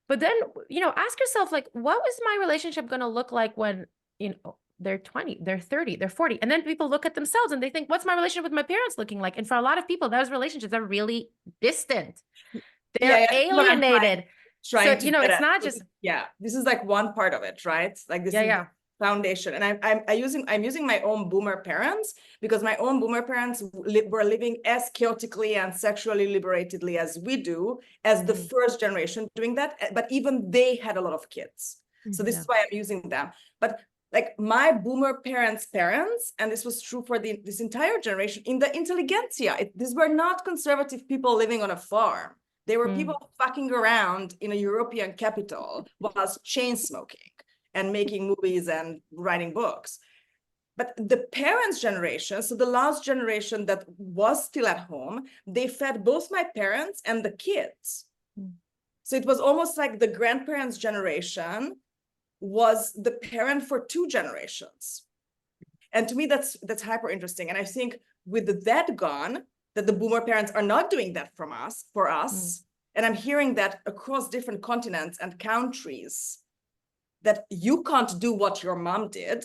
But then, you know, ask yourself, like, what was my relationship going to look like when, you know, they're 20, they're 30, they're 40. And then people look at themselves and they think, what's my relationship with my parents looking like? And for a lot of people, those relationships are really distant. They're alienated. So, you know, it's not just. Yeah, this is like one part of it, right? Like this is the foundation. And I'm using my own boomer parents, because my own boomer parents were living as chaotically and sexually liberatedly as we do, as the first generation doing that. But even they had a lot of kids. So this is why I'm using them. But like my boomer parents' parents, and this was true for this entire generation, in the intelligentsia, these were not conservative people living on a farm. They were people fucking around in a European capital whilst chain smoking and making movies and writing books. But the parents' generation, so the last generation that was still at home, they fed both my parents and the kids. So it was almost like the grandparents' generation was the parent for two generations. And to me, that's hyper interesting. And I think with that gone, that the boomer parents are not doing that for us. And I'm hearing that across different continents and countries, that you can't do what your mom did,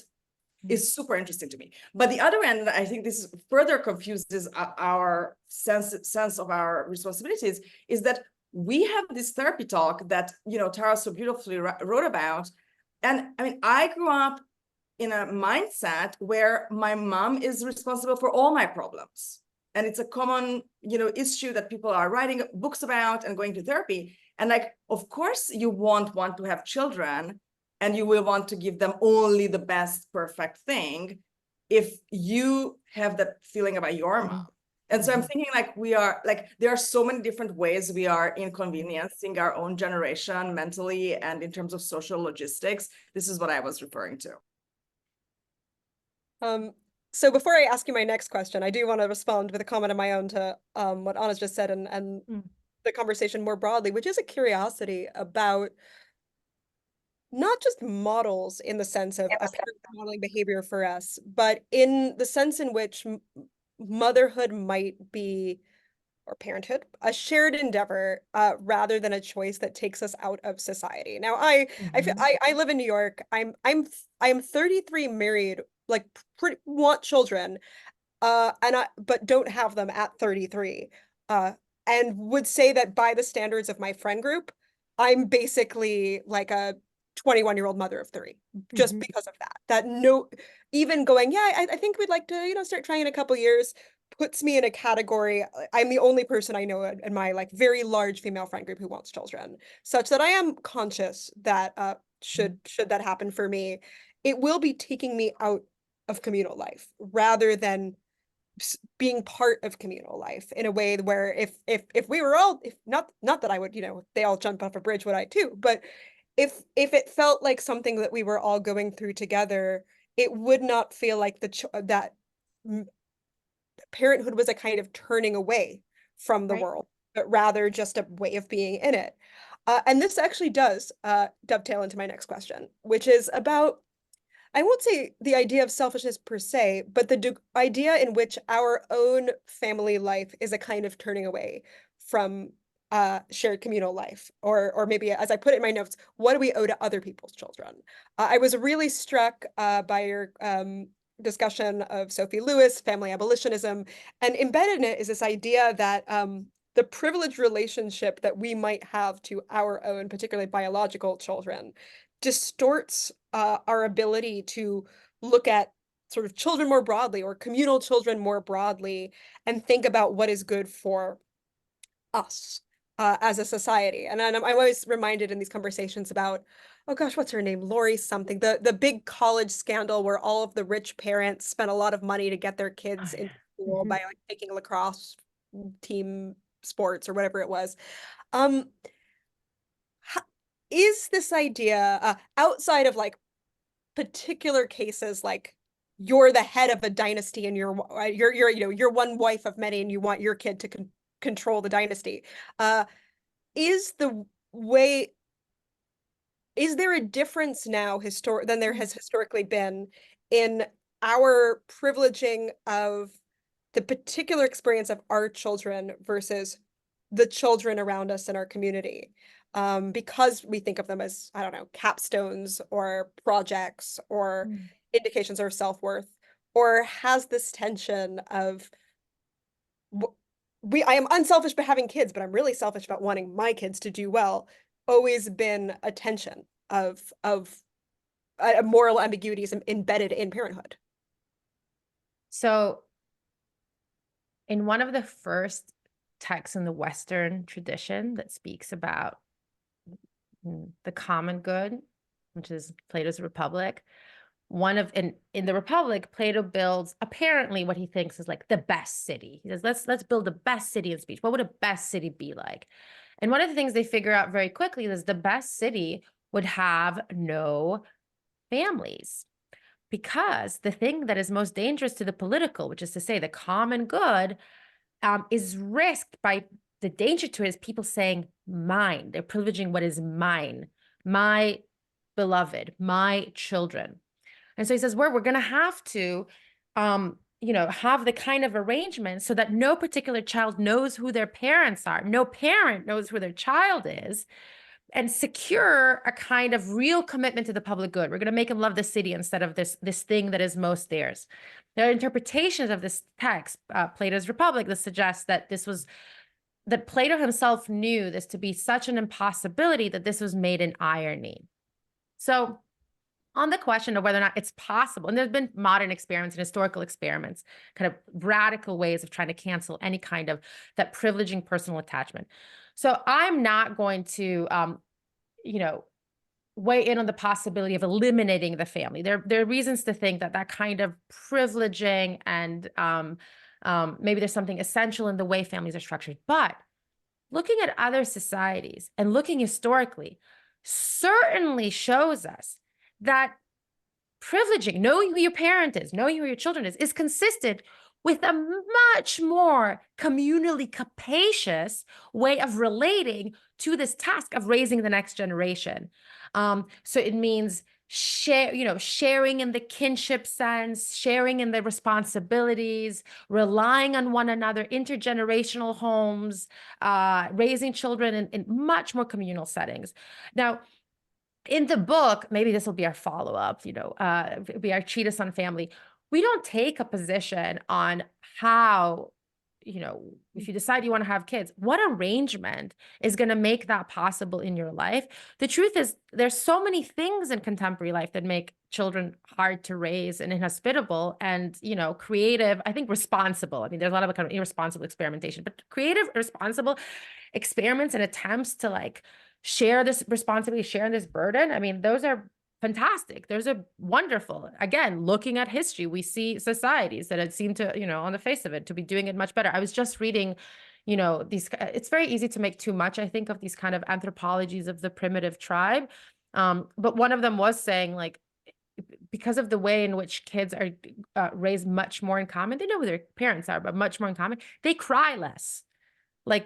is super interesting to me. But the other end, I think this further confuses our sense of our responsibilities, is that we have this therapy talk that, you know, Tara so beautifully wrote about. And I mean, I grew up in a mindset where my mom is responsible for all my problems. And it's a common, you know, issue that people are writing books about and going to therapy. And like, of course, you won't want to have children and you will want to give them only the best, perfect thing. if you have that feeling about your mom. And so I'm thinking like there are so many different ways we are inconveniencing our own generation mentally and in terms of social logistics. This is what I was referring to. So before I ask you my next question, I do want to respond with a comment of my own to what Anna's just said and the conversation more broadly, which is a curiosity about not just models in the sense of a parent modeling behavior for us, but in the sense in which motherhood might be, or parenthood, a shared endeavor rather than a choice that takes us out of society. Now, I live in New York. I'm 33, married, like want children, but don't have them at 33, and would say that by the standards of my friend group, I'm basically like a 21-year-old mother of 3, just because of that. That no, even going, yeah, I think we'd like to, start trying in a couple years, puts me in a category. I'm the only person I know in my like very large female friend group who wants children, such that I am conscious that should that happen for me, it will be taking me out of communal life rather than being part of communal life in a way where if we were all, if not that I would, they all jump off a bridge, would I too, but if it felt like something that we were all going through together, it would not feel like that parenthood was a kind of turning away from the world, but rather just a way of being in it. And this actually does dovetail into my next question, which is about, I won't say the idea of selfishness per se, but the idea in which our own family life is a kind of turning away from shared communal life, or maybe, as I put it in my notes, what do we owe to other people's children? I was really struck by your discussion of Sophie Lewis, family abolitionism, and embedded in it is this idea that the privileged relationship that we might have to our own, particularly biological children, distorts our ability to look at sort of children more broadly, or communal children more broadly, and think about what is good for us as a society. And I'm always reminded in these conversations about, oh gosh, what's her name? Lori something, the big college scandal where all of the rich parents spent a lot of money to get their kids into school by like taking lacrosse team sports or whatever it was. Is this idea outside of like particular cases, like you're the head of a dynasty and you're one wife of many and you want your kid to control the dynasty, is there a difference now than there has historically been in our privileging of the particular experience of our children versus the children around us in our community? Because we think of them as, I don't know, capstones or projects or indications of self-worth, or has this tension of I am unselfish about having kids, but I'm really selfish about wanting my kids to do well, always been a tension of moral ambiguities embedded in parenthood? So in one of the first texts in the Western tradition that speaks about the common good, which is Plato's Republic, in the Republic, Plato builds apparently what he thinks is like the best city. He says, let's build the best city in speech. What would a best city be like? And one of the things they figure out very quickly is the best city would have no families, because the thing that is most dangerous to the political, which is to say the common good, is risked by the danger to it is people saying mine. They're privileging what is mine, my beloved, my children. And so he says, we're going to have to, have the kind of arrangement so that no particular child knows who their parents are. No parent knows who their child is, and secure a kind of real commitment to the public good. We're going to make them love the city instead of this thing that is most theirs. There are interpretations of this text, Plato's Republic, that suggests that that Plato himself knew this to be such an impossibility that this was made in irony. So on the question of whether or not it's possible, and there's been modern experiments and historical experiments, kind of radical ways of trying to cancel any kind of that privileging personal attachment. So I'm not going to, weigh in on the possibility of eliminating the family. There are reasons to think that that kind of privileging and maybe there's something essential in the way families are structured. But looking at other societies and looking historically certainly shows us that privileging, knowing who your parent is, knowing who your children is consistent with a much more communally capacious way of relating to this task of raising the next generation. So it means sharing in the kinship sense, sharing in the responsibilities, relying on one another, intergenerational homes, raising children in much more communal settings. Now, in the book, maybe this will be our follow-up, be our treatise on family. We don't take a position on how, if you decide you want to have kids, what arrangement is going to make that possible in your life. The truth is, there's so many things in contemporary life that make children hard to raise and inhospitable and, creative, I think responsible. I mean, there's a lot of kind of irresponsible experimentation, but creative, responsible experiments and attempts to share this responsibility, share this burden. I mean, those are fantastic. Those are wonderful. Again, looking at history, we see societies that had seemed to, on the face of it, to be doing it much better. I was just reading, it's very easy to make too much, I think, of these kind of anthropologies of the primitive tribe. But one of them was saying, because of the way in which kids are raised much more in common, they know who their parents are, but much more in common, they cry less.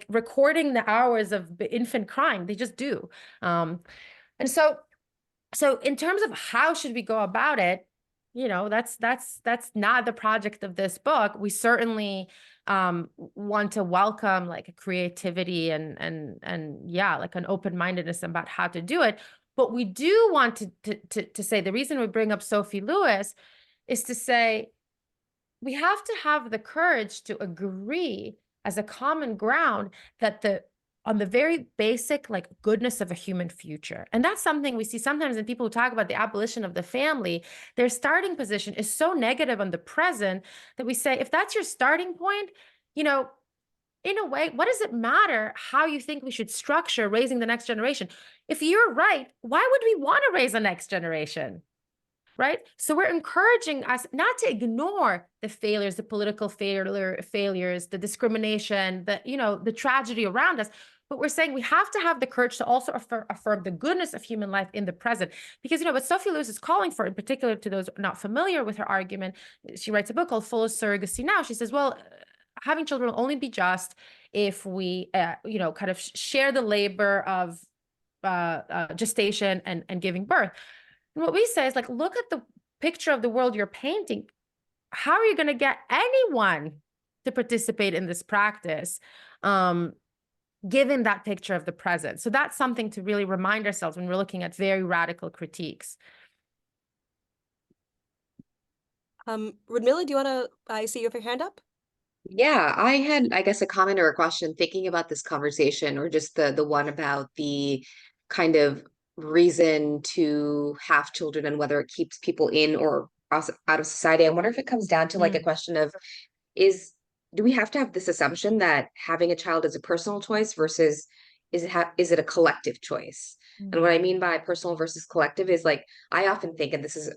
Recording the hours of the infant crying, they just do. And so in terms of how should we go about it, that's not the project of this book. We certainly want to welcome creativity and an open-mindedness about how to do it. But we do want to say the reason we bring up Sophie Lewis is to say we have to have the courage to agree as a common ground that on the very basic goodness of a human future. And that's something we see sometimes in people who talk about the abolition of the family. Their starting position is so negative on the present that we say, if that's your starting point, in a way, what does it matter how you think we should structure raising the next generation? If you're right, why would we want to raise the next generation? Right? So we're encouraging us not to ignore the failures, the political failures, the discrimination, the tragedy around us, but we're saying we have to have the courage to also affirm the goodness of human life in the present. Because, what Sophie Lewis is calling for, in particular to those not familiar with her argument, she writes a book called Full of Surrogacy Now. She says, well, having children will only be just if we, kind of share the labor of gestation and giving birth. And what we say is look at the picture of the world you're painting. How are you going to get anyone to participate in this practice, given that picture of the present? So that's something to really remind ourselves when we're looking at very radical critiques. Radmila, do you want to, I see you have your hand up? Yeah, I had, I guess, a comment or a question thinking about this conversation, or just the one about the kind of reason to have children and whether it keeps people in or out of society. I wonder if it comes down to a question of do we have to have this assumption that having a child is a personal choice versus is it a collective choice? And what I mean by personal versus collective is I often think, and this is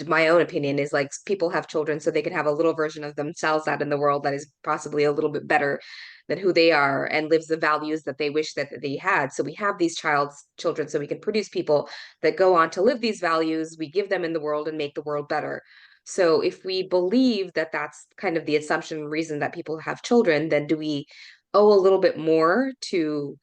my own opinion, is people have children so they can have a little version of themselves out in the world that is possibly a little bit better than who they are and lives the values that they wish that they had. So we have these children so we can produce people that go on to live these values. We give them in the world and make the world better. So if we believe that that's kind of the assumption reason that people have children, then do we owe a little bit more to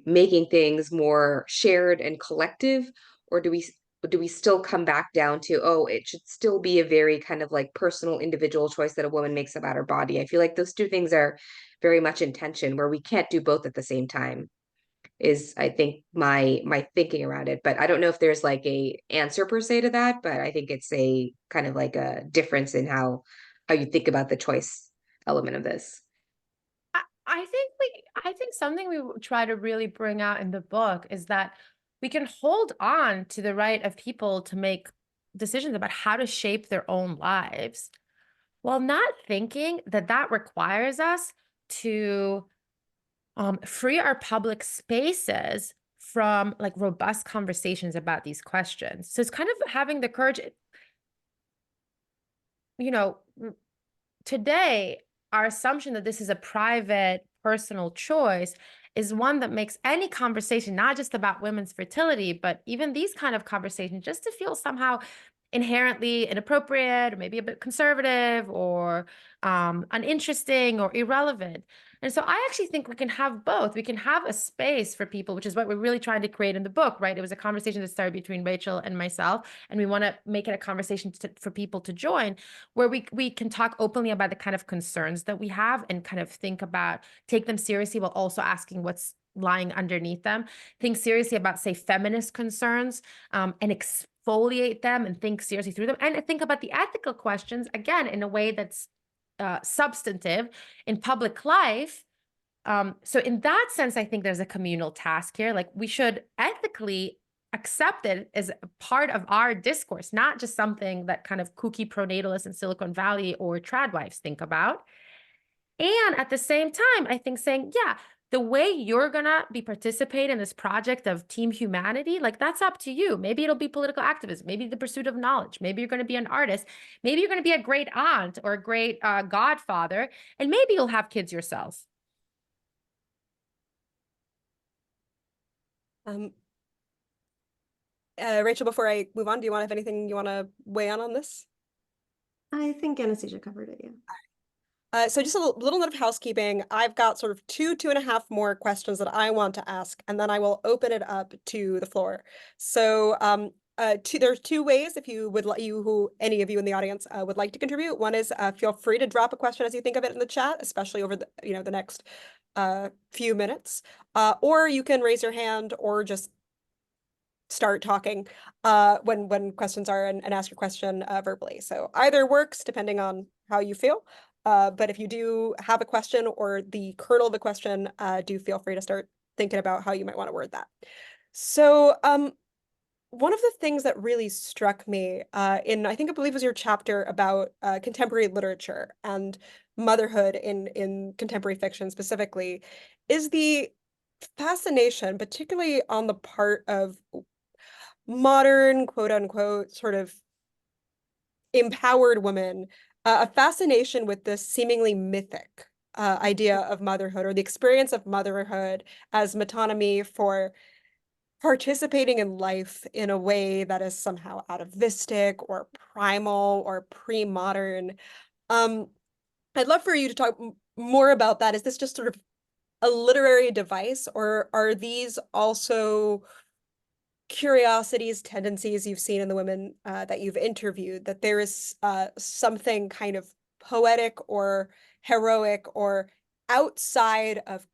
making things more shared and collective, or do we still come back down to, it should still be a very kind of personal individual choice that a woman makes about her body? I feel like those two things are very much in tension, where we can't do both at the same time, is I think my thinking around it. But I don't know if there's a answer per se to that, but I think it's a kind of a difference in how you think about the choice element of this. I think something we try to really bring out in the book is that we can hold on to the right of people to make decisions about how to shape their own lives, while not thinking that requires us to free our public spaces from like robust conversations about these questions. So it's kind of having the courage, you know, today, our assumption that this is a private, personal choice is one that makes any conversation, not just about women's fertility, but even these kind of conversations, just to feel somehow inherently inappropriate, or maybe a bit conservative, or uninteresting, or irrelevant. And so I actually think we can have both. We can have a space for people, which is what we're really trying to create in the book, right? It was a conversation that started between Rachel and myself, and we want to make it a conversation for people to join, where we can talk openly about the kind of concerns that we have, and kind of think about, take them seriously while also asking what's lying underneath them. Think seriously about, say, feminist concerns, and exfoliate them and think seriously through them, and think about the ethical questions, again, in a way that's substantive in public life. So in that sense, I think there's a communal task here. Like, we should ethically accept it as a part of our discourse, not just something that kind of kooky pronatalists in Silicon Valley or trad wives think about. And at the same time, I think saying, yeah, the way you're gonna be participate in this project of team humanity, like, that's up to you. Maybe it'll be political activism, maybe the pursuit of knowledge, maybe you're gonna be an artist, maybe you're gonna be a great aunt or a great godfather, and maybe you'll have kids yourselves. Rachel, before I move on, do you want to have anything you want to weigh on this? I think Anastasia covered it, yeah. So just a little note of housekeeping. I've got sort of 2.5 more questions that I want to ask, and then I will open it up to the floor. So there's 2 ways if you would like, any of you in the audience would like to contribute. One is feel free to drop a question as you think of it in the chat, especially over the the next few minutes, or you can raise your hand or just start talking when questions are, and ask your question verbally. So either works depending on how you feel. But if you do have a question or the kernel of the question, do feel free to start thinking about how you might want to word that. So one of the things that really struck me I believe was your chapter about contemporary literature and motherhood in contemporary fiction specifically, is the fascination, particularly on the part of modern, quote unquote, sort of empowered women, a fascination with this seemingly mythic idea of motherhood, or the experience of motherhood as metonymy for participating in life in a way that is somehow atavistic or primal or pre-modern. I'd love for you to talk more about that. Is this just sort of a literary device, or are these also curiosities, tendencies you've seen in the women that you've interviewed, that there is something kind of poetic or heroic or outside of,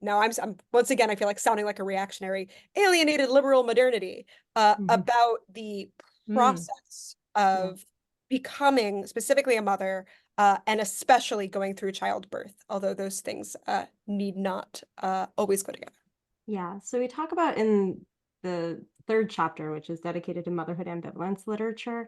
now I'm once again, I feel like sounding like a reactionary, alienated liberal modernity about the process of becoming specifically a mother, and especially going through childbirth, although those things need not always go together. Yeah, so we talk about in the 3rd chapter, which is dedicated to motherhood ambivalence literature,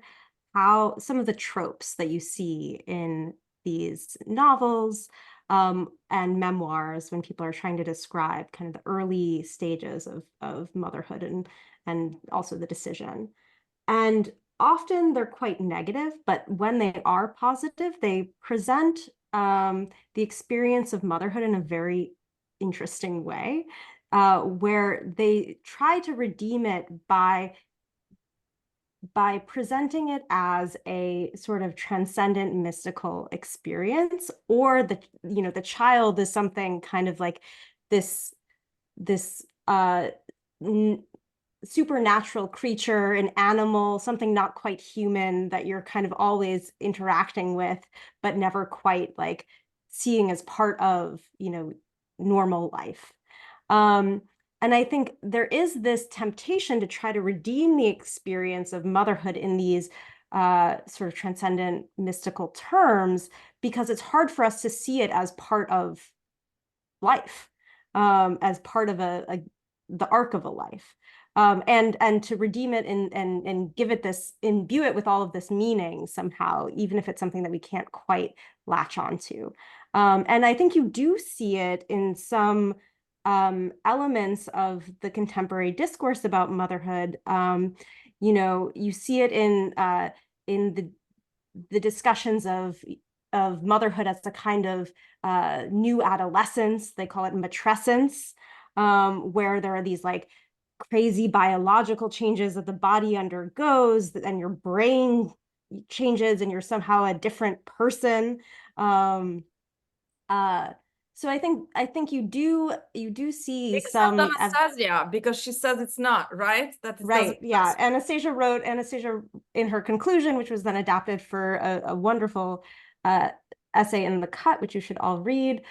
how some of the tropes that you see in these novels and memoirs, when people are trying to describe kind of the early stages of motherhood and also the decision. And often they're quite negative, but when they are positive, they present the experience of motherhood in a very interesting way, where they try to redeem it by presenting it as a sort of transcendent mystical experience, or the child is something kind of like this supernatural creature, an animal, something not quite human that you're kind of always interacting with, but never quite like seeing as part of, normal life. And I think there is this temptation to try to redeem the experience of motherhood in these sort of transcendent mystical terms, because it's hard for us to see it as part of life, as part of the arc of a life. And to redeem it and give it this, imbue it with all of this meaning somehow, even if it's something that we can't quite latch onto. And I think you do see it in some elements of the contemporary discourse about motherhood. You know, you see it in the discussions of motherhood as a kind of new adolescence. They call it matrescence, where there are these like crazy biological changes that the body undergoes, and your brain changes, and you're somehow a different person. So I think you do see Except some Anastasia, because she says it's not, right? That it right, doesn't- yeah. Anastasia in her conclusion, which was then adapted for a wonderful essay in The Cut, which you should all read,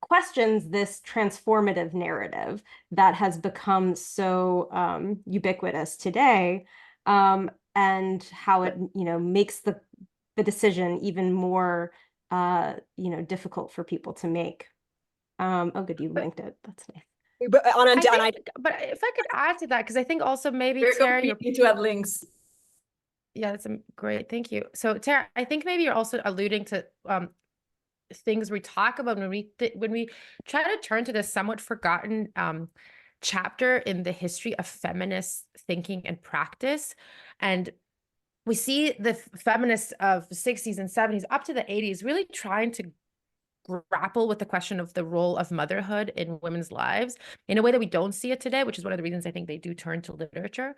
questions this transformative narrative that has become so ubiquitous today, and how it, you know, makes the decision even more difficult for people to make. Oh, good, you linked it. That's nice. But But if I could add to that, because I think also maybe Very Tara, good. You need to add links. yeah, that's great. Thank you. So Tara, I think maybe you're also alluding to things we talk about when we try to turn to this somewhat forgotten chapter in the history of feminist thinking and practice. And we see the feminists of the 60s and 70s up to the 80s really trying to grapple with the question of the role of motherhood in women's lives in a way that we don't see it today, which is one of the reasons I think they do turn to literature.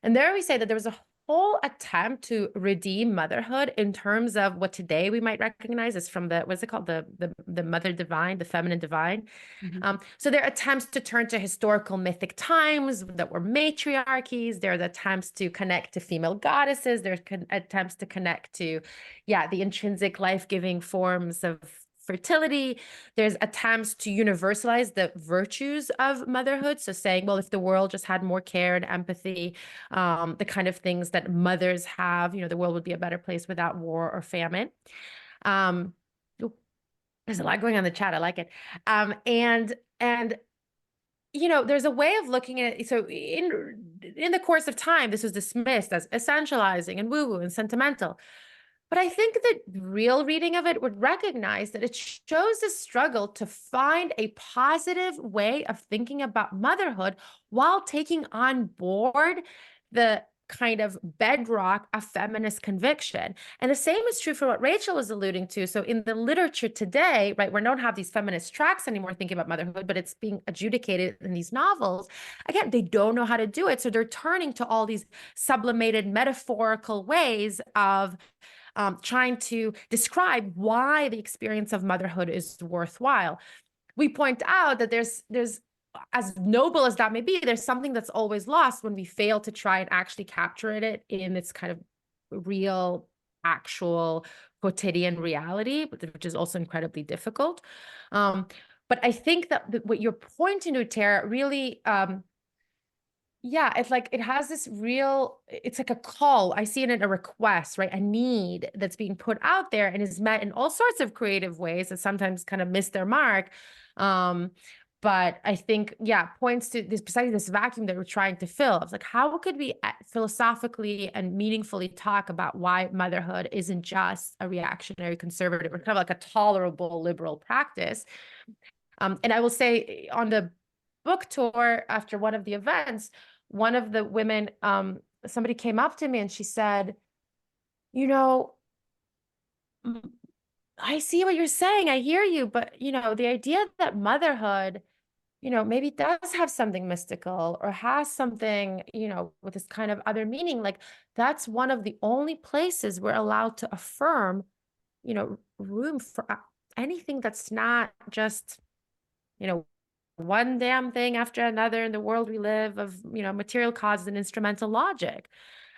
And there we say that there was a whole attempt to redeem motherhood in terms of what today we might recognize as from the, what's it called? The mother divine, the feminine divine. Mm-hmm. So there are attempts to turn to historical mythic times that were matriarchies. There are the attempts to connect to female goddesses. There's attempts to connect to, the intrinsic life-giving forms of fertility. There's attempts to universalize the virtues of motherhood. So saying, well, if the world just had more care and empathy, the kind of things that mothers have, the world would be a better place without war or famine. There's a lot going on in the chat. I like it. And there's a way of looking at it. So in the course of time, this was dismissed as essentializing and woo-woo and sentimental. But I think that real reading of it would recognize that it shows a struggle to find a positive way of thinking about motherhood while taking on board the kind of bedrock of feminist conviction. And the same is true for what Rachel was alluding to. So in the literature today, right, we don't have these feminist tracks anymore thinking about motherhood, but it's being adjudicated in these novels. Again, they don't know how to do it. So they're turning to all these sublimated metaphorical ways of trying to describe why the experience of motherhood is worthwhile. We point out that there's as noble as that may be, there's something that's always lost when we fail to try and actually capture it in its kind of real, actual quotidian reality, which is also incredibly difficult. But I think that what you're pointing to, Tara, really it's like it has this real, it's like a call. I see it in a request, right? A need that's being put out there and is met in all sorts of creative ways that sometimes kind of miss their mark. But I think, points to this precisely this vacuum that we're trying to fill. It's like, how could we philosophically and meaningfully talk about why motherhood isn't just a reactionary conservative or kind of like a tolerable liberal practice? And I will say on the book tour after one of the events, one of the women, somebody came up to me and she said, I see what you're saying. I hear you. But, the idea that motherhood, maybe does have something mystical or has something, with this kind of other meaning, like that's one of the only places we're allowed to affirm, room for anything that's not just, one damn thing after another in the world we live of, material causes and instrumental logic.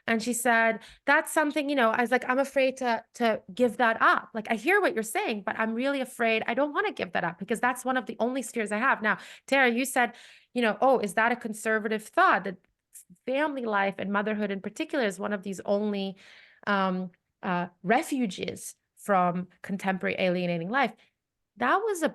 And she said, that's something, I was like, I'm afraid to give that up. Like, I hear what you're saying, but I'm really afraid I don't want to give that up because that's one of the only spheres I have. Now, Tara, you said, is that a conservative thought that family life and motherhood in particular is one of these only refuges from contemporary alienating life? That was a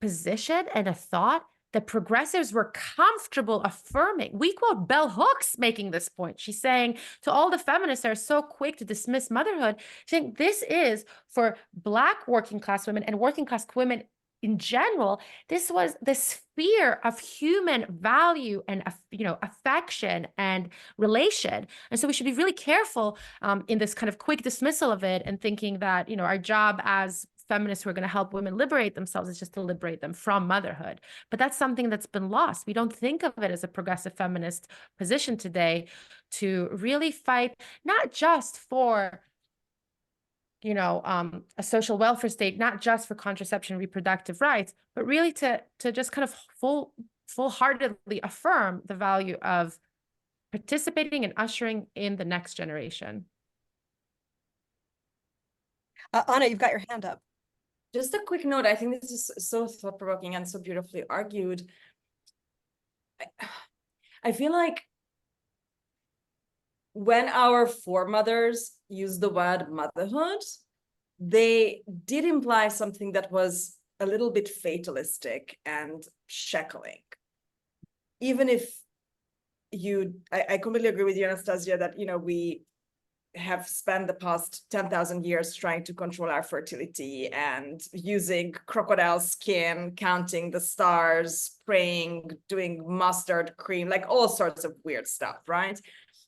position and a thought that progressives were comfortable affirming. We quote Bell Hooks making this point. She's saying to all the feminists that are so quick to dismiss motherhood, saying this is for Black working class women and working class women in general, this was the sphere of human value and, affection and relation. And so we should be really careful in this kind of quick dismissal of it and thinking that, our job as feminists who are going to help women liberate themselves is just to liberate them from motherhood. But that's something that's been lost. We don't think of it as a progressive feminist position today to really fight not just for a social welfare state, not just for contraception and reproductive rights, but really to just kind of full-heartedly affirm the value of participating and ushering in the next generation. Anna, you've got your hand up. Just a quick note. I think this is so thought-provoking and so beautifully argued. I feel like when our foremothers used the word motherhood, they did imply something that was a little bit fatalistic and shackling. Even if I completely agree with you, Anastasia, that, we have spent the past 10,000 years trying to control our fertility and using crocodile skin, counting the stars, praying, doing mustard cream, like all sorts of weird stuff, right?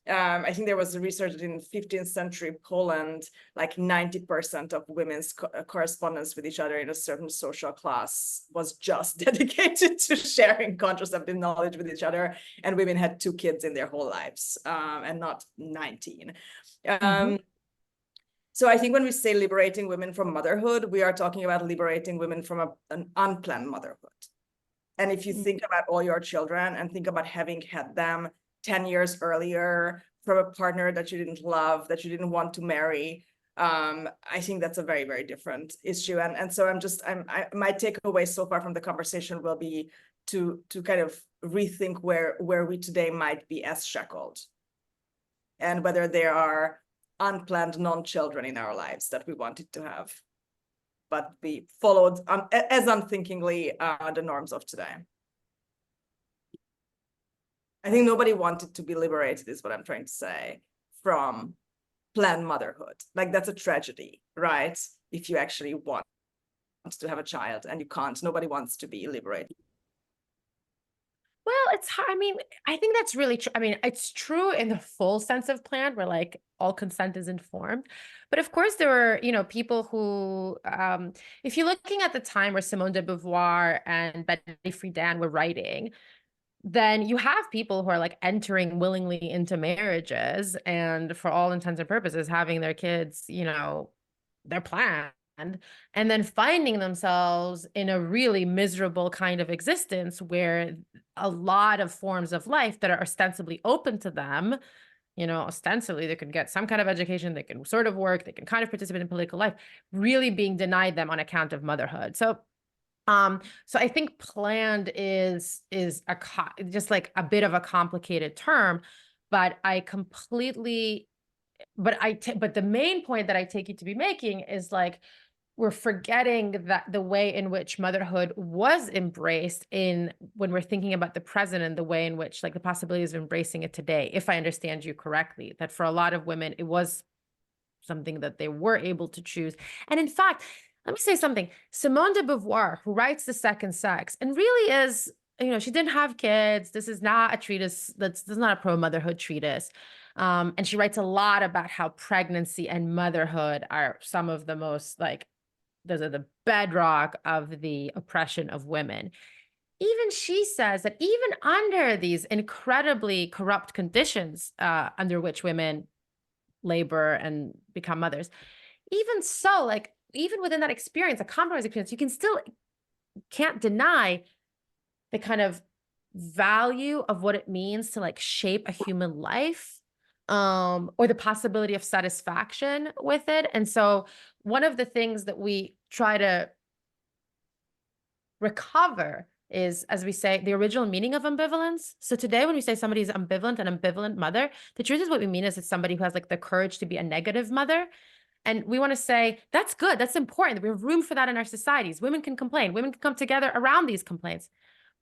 I think there was research that in 15th century Poland, like 90% of women's correspondence with each other in a certain social class was just dedicated to sharing contraceptive knowledge with each other. And women had 2 kids in their whole lives and not 19. So I think when we say liberating women from motherhood, we are talking about liberating women from an unplanned motherhood. And if you think about all your children and think about having had them 10 years earlier from a partner that you didn't love, that you didn't want to marry, I think that's a very, very different issue. And so my takeaway so far from the conversation will be to kind of rethink where we today might be as shackled, and whether there are unplanned non-children in our lives that we wanted to have, but we followed as unthinkingly the norms of today. I think nobody wanted to be liberated, is what I'm trying to say, from planned motherhood. Like, that's a tragedy, right? If you actually want to have a child and you can't, nobody wants to be liberated. Well, it's hard. I mean, I think that's really true. I mean, it's true in the full sense of planned, where like all consent is informed. But of course, there were, people who, if you're looking at the time where Simone de Beauvoir and Betty Friedan were writing, then you have people who are like entering willingly into marriages and for all intents and purposes having their kids, they're planned, and then finding themselves in a really miserable kind of existence where a lot of forms of life that are ostensibly open to them, ostensibly they can get some kind of education, they can sort of work, they can kind of participate in political life, really being denied them on account of motherhood. So I think planned is just like a bit of a complicated term, but the main point that I take you to be making is like, we're forgetting that the way in which motherhood was embraced when we're thinking about the present, and the way in which like the possibilities of embracing it today, if I understand you correctly, that for a lot of women, it was something that they were able to choose. And in fact, let me say something. Simone de Beauvoir, who writes The Second Sex, and really is, she didn't have kids. This is not a treatise. This is not a pro-motherhood treatise. And she writes a lot about how pregnancy and motherhood are some of the most those are the bedrock of the oppression of women. Even she says that even under these incredibly corrupt conditions under which women labor and become mothers, even so, even within that experience, a compromise experience, you can't deny the kind of value of what it means to shape a human life, or the possibility of satisfaction with it. And so one of the things that we try to recover is, as we say, the original meaning of ambivalence. So today when we say somebody's ambivalent, an ambivalent mother, the truth is what we mean is it's somebody who has the courage to be a negative mother. And we want to say, that's good, that's important. We have room for that in our societies. Women can complain. Women can come together around these complaints.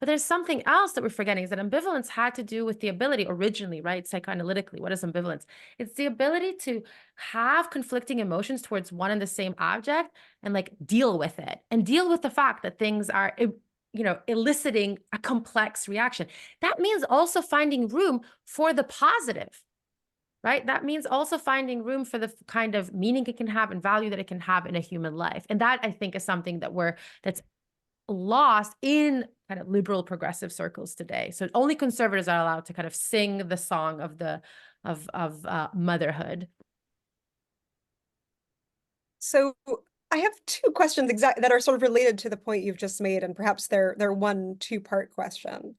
But there's something else that we're forgetting, is that ambivalence had to do with the ability originally, right? Psychoanalytically, what is ambivalence? It's the ability to have conflicting emotions towards one and the same object and like deal with it and deal with the fact that things are, eliciting a complex reaction. That means also finding room for the positive, right? That means also finding room for the kind of meaning it can have and value that it can have in a human life. And that, I think, is something that's lost in kind of liberal progressive circles today. So only conservatives are allowed to kind of sing the song of motherhood. So I have two questions that are sort of related to the point you've just made, and perhaps they're one two-part question.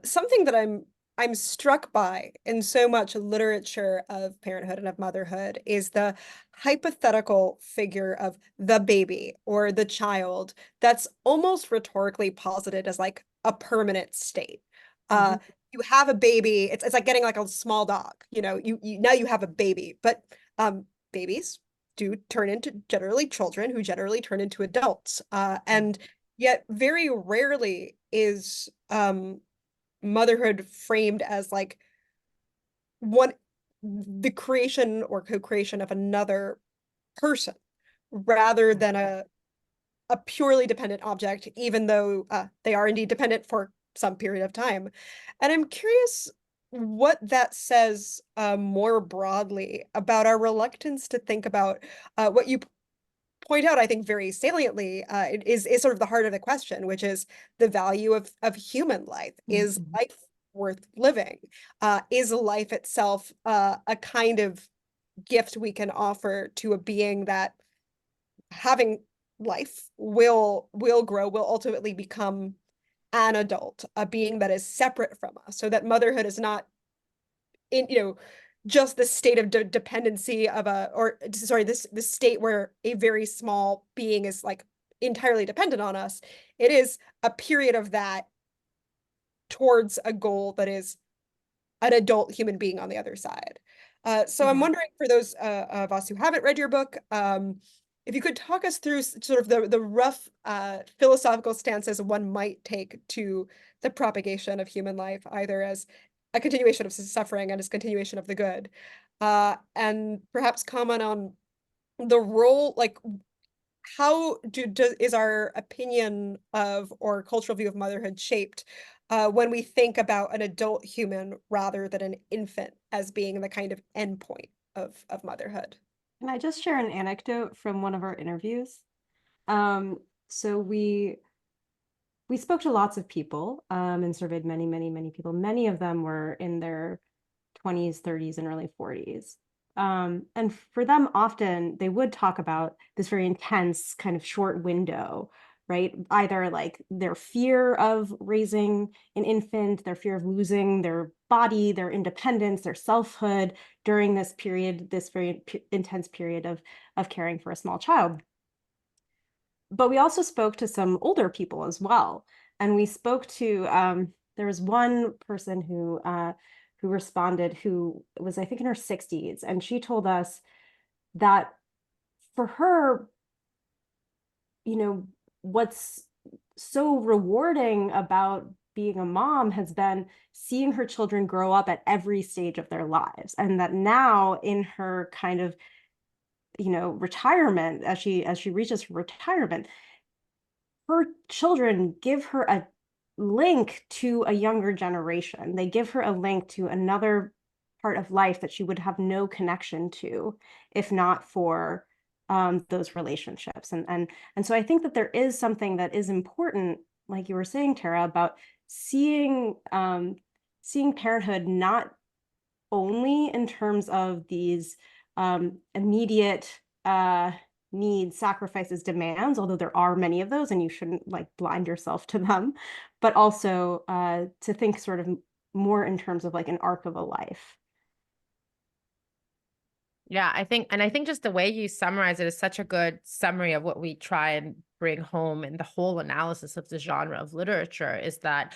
Something that I'm struck by in so much literature of parenthood and of motherhood is the hypothetical figure of the baby or the child that's almost rhetorically posited as like a permanent state. You have a baby, it's like getting like a small dog, you now you have a baby, but babies do turn into generally children who generally turn into adults. And yet very rarely is motherhood framed as like the creation or co-creation of another person rather than a purely dependent object, even though they are indeed dependent for some period of time. And I'm curious what that says more broadly about our reluctance to think about what you point out, I think, very saliently, is sort of the heart of the question, which is the value of human life. Is life worth living? Is life itself a kind of gift we can offer to a being that, having life, will grow, will ultimately become an adult, a being that is separate from us, so that motherhood is not just the state of dependency of this state where a very small being is like entirely dependent on us. It is a period of that towards a goal that is an adult human being on the other side. So I'm wondering, for those of us who haven't read your book, if you could talk us through sort of the rough philosophical stances one might take to the propagation of human life, either as a continuation of suffering and as continuation of the good, and perhaps comment on the role, like how is our opinion of or cultural view of motherhood shaped when we think about an adult human rather than an infant as being the kind of endpoint of motherhood. Can I just share an anecdote from one of our interviews? So we spoke to lots of people and surveyed many, many, many people. Many of them were in their 20s, 30s, and early 40s. And for them, often they would talk about this very intense kind of short window, right? Either like their fear of raising an infant, their fear of losing their body, their independence, their selfhood during this period, this very intense period of caring for a small child. But we also spoke to some older people as well. And we spoke to, there was one person who responded, who was, I think, in her 60s. And she told us that for her, what's so rewarding about being a mom has been seeing her children grow up at every stage of their lives. And that now, in her kind of retirement, as she reaches retirement, her children give her a link to a younger generation. They give her a link to another part of life that she would have no connection to if not for those relationships. And so I think that there is something that is important, like you were saying, Tara, about seeing parenthood not only in terms of these immediate needs, sacrifices, demands, although there are many of those and you shouldn't like blind yourself to them, but also to think sort of more in terms of like an arc of a life. Yeah, I think just the way you summarize it is such a good summary of what we try and bring home in the whole analysis of the genre of literature, is that,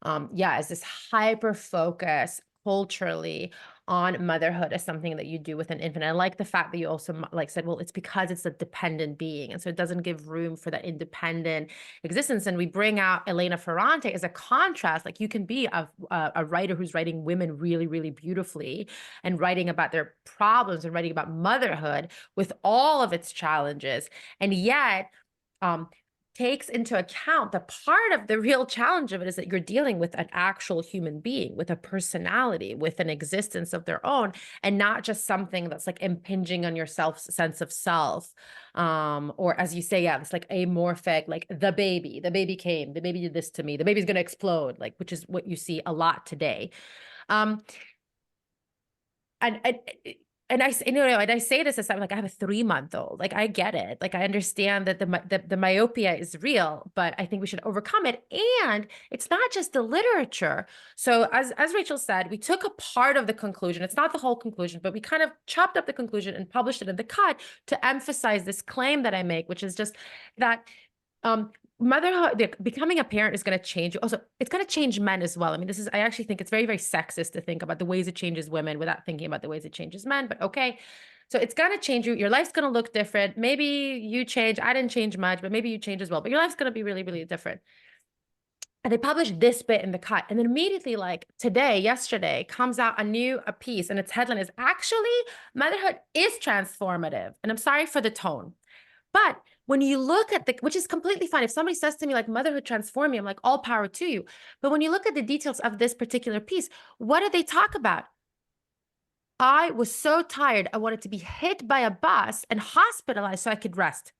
is this hyper focus culturally on motherhood as something that you do with an infant. I like the fact that you also like said, well, it's because it's a dependent being. And so it doesn't give room for that independent existence. And we bring out Elena Ferrante as a contrast. Like you can be a writer who's writing women really, really beautifully and writing about their problems and writing about motherhood with all of its challenges. And yet, takes into account the part of the real challenge of it is that you're dealing with an actual human being, with a personality, with an existence of their own, and not just something that's like impinging on your sense of self. Or as you say, yeah, it's like amorphic, like the baby came, the baby did this to me, the baby's going to explode, like, which is what you see a lot today. And I, you know, and I say this as I'm like, I have a 3-month-old. Like, I get it. Like, I understand that the myopia is real, but I think we should overcome it. And it's not just the literature. So as Rachel said, we took a part of the conclusion. It's not the whole conclusion, but we kind of chopped up the conclusion and published it in the cut to emphasize this claim that I make, which is just that motherhood, becoming a parent is going to change you. Also, it's going to change men as well. I mean, I actually think it's very, very sexist to think about the ways it changes women without thinking about the ways it changes men, but okay. So it's going to change you. Your life's going to look different. Maybe you change. I didn't change much, but maybe you change as well, but your life's going to be really, really different. And they published this bit in the cut. And then immediately, like yesterday, comes out a piece, and its headline is actually motherhood is transformative. And I'm sorry for the tone, but when you look at which is completely fine. If somebody says to me like motherhood transformed me, I'm like, all power to you. But when you look at the details of this particular piece, what did they talk about? I was so tired. I wanted to be hit by a bus and hospitalized so I could rest.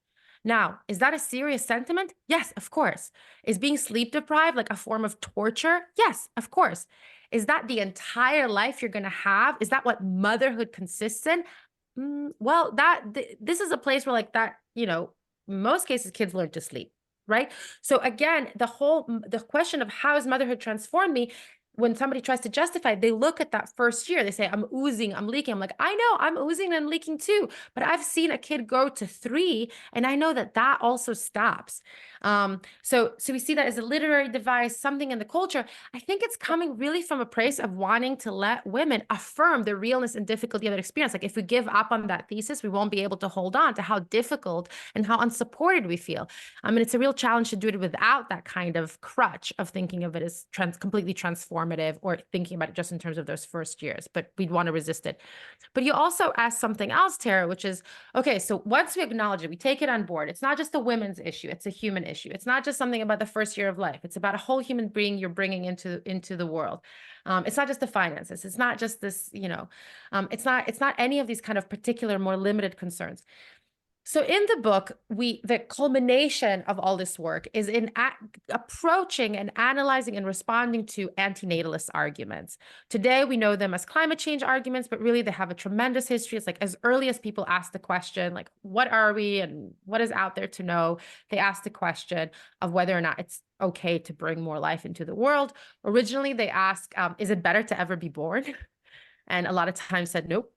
Now, is that a serious sentiment? Yes, of course. Is being sleep deprived like a form of torture? Yes, of course. Is that the entire life you're going to have? Is that what motherhood consists in? Well, this is a place where like that, you know, in most cases, kids learn to sleep, right? So again, the question of how has motherhood transformed me, when somebody tries to justify it, they look at that first year, they say, I'm oozing, I'm leaking. I'm like, I know, I'm oozing and leaking too, but I've seen a kid grow to 3, and I know that that also stops. So we see that as a literary device, something in the culture. I think it's coming really from a place of wanting to let women affirm the realness and difficulty of their experience. Like if we give up on that thesis, we won't be able to hold on to how difficult and how unsupported we feel. I mean, it's a real challenge to do it without that kind of crutch of thinking of it as completely transformative, or thinking about it just in terms of those first years, but we'd want to resist it. But you also asked something else, Tara, which is, okay, so once we acknowledge it, we take it on board. It's not just a women's issue, it's a human issue. It's not just something about the first year of life. It's about a whole human being you're bringing into the world. It's not just the finances. It's not just this, you know, it's not any of these kind of particular, more limited concerns. So in the book, the culmination of all this work is in approaching and analyzing and responding to antinatalist arguments. Today, we know them as climate change arguments, but really they have a tremendous history. It's like as early as people ask the question, like, what are we and what is out there to know? They ask the question of whether or not it's okay to bring more life into the world. Originally, they asked, is it better to ever be born? And a lot of times said, nope.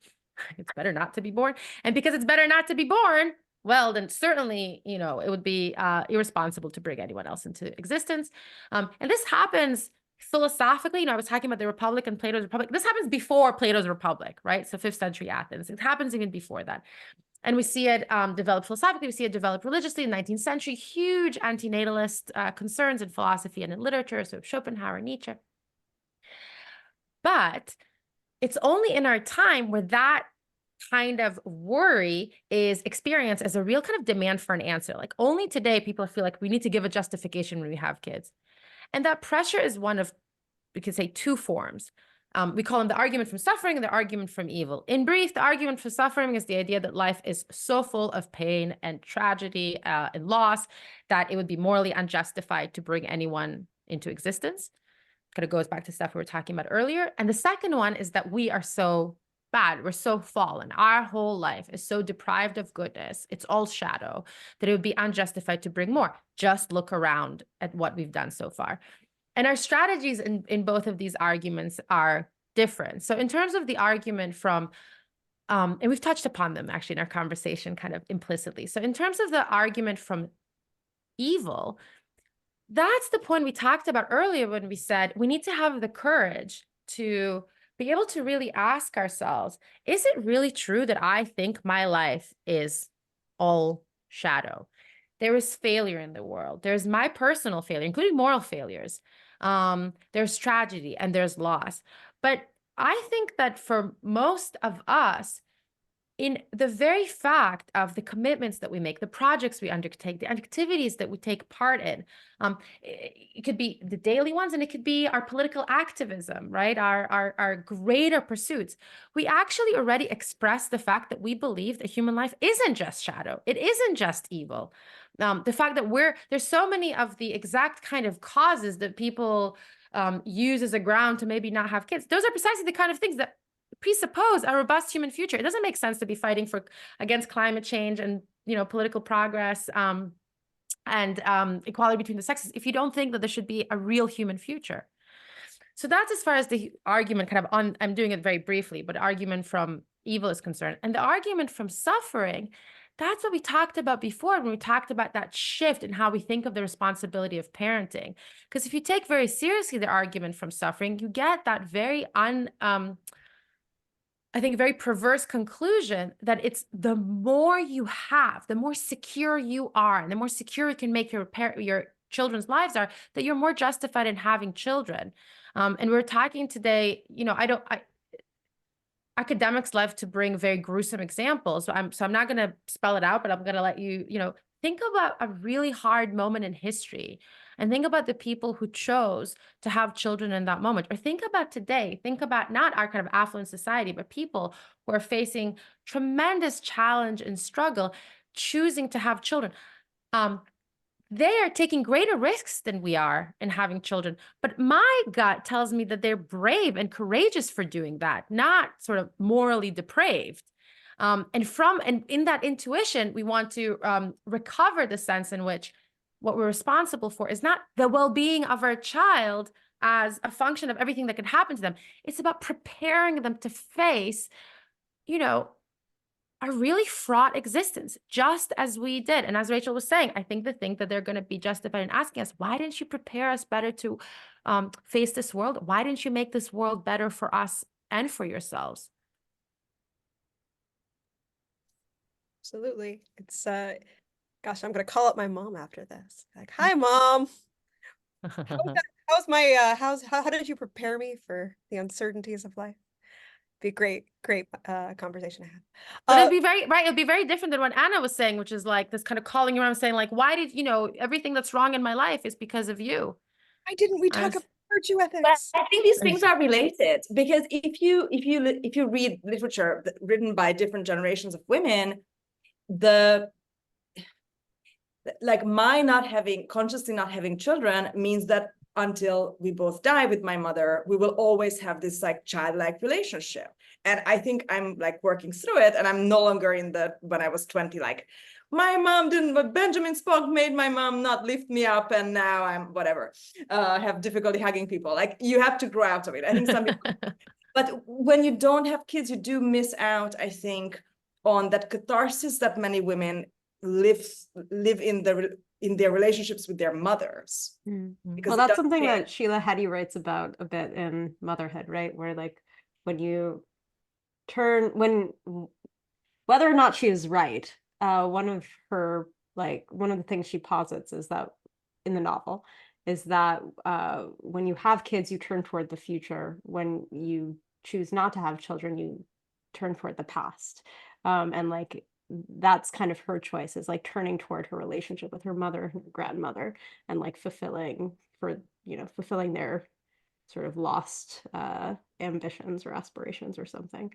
It's better not to be born. And because it's better not to be born, well, then certainly, you know, it would be irresponsible to bring anyone else into existence. And this happens philosophically. You know, I was talking about the Republic and Plato's Republic. This happens before Plato's Republic, right? So 5th century Athens. It happens even before that. And we see it develop philosophically. We see it develop religiously in the 19th century. Huge antinatalist concerns in philosophy and in literature. So Schopenhauer, Nietzsche. But it's only in our time where that kind of worry is experienced as a real kind of demand for an answer. Like only today, people feel like we need to give a justification when we have kids. And that pressure is one of, we could say, 2 forms. We call them the argument from suffering and the argument from evil. In brief, the argument for suffering is the idea that life is so full of pain and tragedy and loss that it would be morally unjustified to bring anyone into existence. Kind of goes back to stuff we were talking about earlier. And the second one is that we are so bad, we're so fallen, our whole life is so deprived of goodness, it's all shadow, that it would be unjustified to bring more. Just look around at what we've done so far. And our strategies in both of these arguments are different. So in terms of the argument from, and we've touched upon them actually in our conversation kind of implicitly. So in terms of the argument from evil, that's the point we talked about earlier when we said we need to have the courage to be able to really ask ourselves, is it really true that I think my life is all shadow? There is failure in the world. There's my personal failure, including moral failures. There's tragedy and there's loss. But I think that for most of us, in the very fact of the commitments that we make, the projects we undertake, the activities that we take part in, it could be the daily ones, and it could be our political activism, right? Our greater pursuits. We actually already express the fact that we believe that human life isn't just shadow. It isn't just evil. The fact that there's so many of the exact kind of causes that people use as a ground to maybe not have kids. Those are precisely the kind of things that presuppose a robust human future. It doesn't make sense to be fighting against climate change and political progress and equality between the sexes if you don't think that there should be a real human future. So that's as far as the argument I'm doing it very briefly, but argument from evil is concerned. And the argument from suffering, that's what we talked about before when we talked about that shift in how we think of the responsibility of parenting. Because if you take very seriously the argument from suffering, you get that very I think, a very perverse conclusion that it's the more you have, the more secure you are, and the more secure you can make your children's lives are, that you're more justified in having children. And we're talking today, academics love to bring very gruesome examples. So I'm not going to spell it out, but I'm going to let you, think about a really hard moment in history and think about the people who chose to have children in that moment. Or think about today, think about not our kind of affluent society, but people who are facing tremendous challenge and struggle, choosing to have children. They are taking greater risks than we are in having children. But my gut tells me that they're brave and courageous for doing that, not sort of morally depraved. And in that intuition, we want to recover the sense in which what we're responsible for is not the well-being of our child as a function of everything that could happen to them. It's about preparing them to face, a really fraught existence, just as we did. And as Rachel was saying, I think the thing that they're going to be justified in asking us, why didn't you prepare us better to face this world? Why didn't you make this world better for us and for yourselves? Absolutely. It's gosh, I'm gonna call up my mom after this. Like, hi mom. How did you prepare me for the uncertainties of life? Be a great conversation to have. But it'd be very different than what Anna was saying, which is like this kind of calling around saying, like, why did everything that's wrong in my life is because of you. Why didn't we talk about virtue ethics? But I think these things are related, because if you read literature written by different generations of women, my consciously not having children means that until we both die with my mother, we will always have this like childlike relationship. And I think I'm like working through it, and I'm no longer when I was 20, like my mom didn't, but Benjamin Spock made my mom not lift me up, and now I'm whatever, have difficulty hugging people. Like, you have to grow out of it. I think some people, but when you don't have kids, you do miss out, I think, on that catharsis that many women live in their relationships with their mothers. Mm-hmm. Well, that's something that Sheila Heti writes about a bit in Motherhood, right? Where like whether or not she is right, one of the things she posits is that in the novel is that when you have kids, you turn toward the future. When you choose not to have children, you turn toward the past. And like that's kind of her choice, is like turning toward her relationship with her mother, her grandmother, and like fulfilling their sort of lost ambitions or aspirations or something.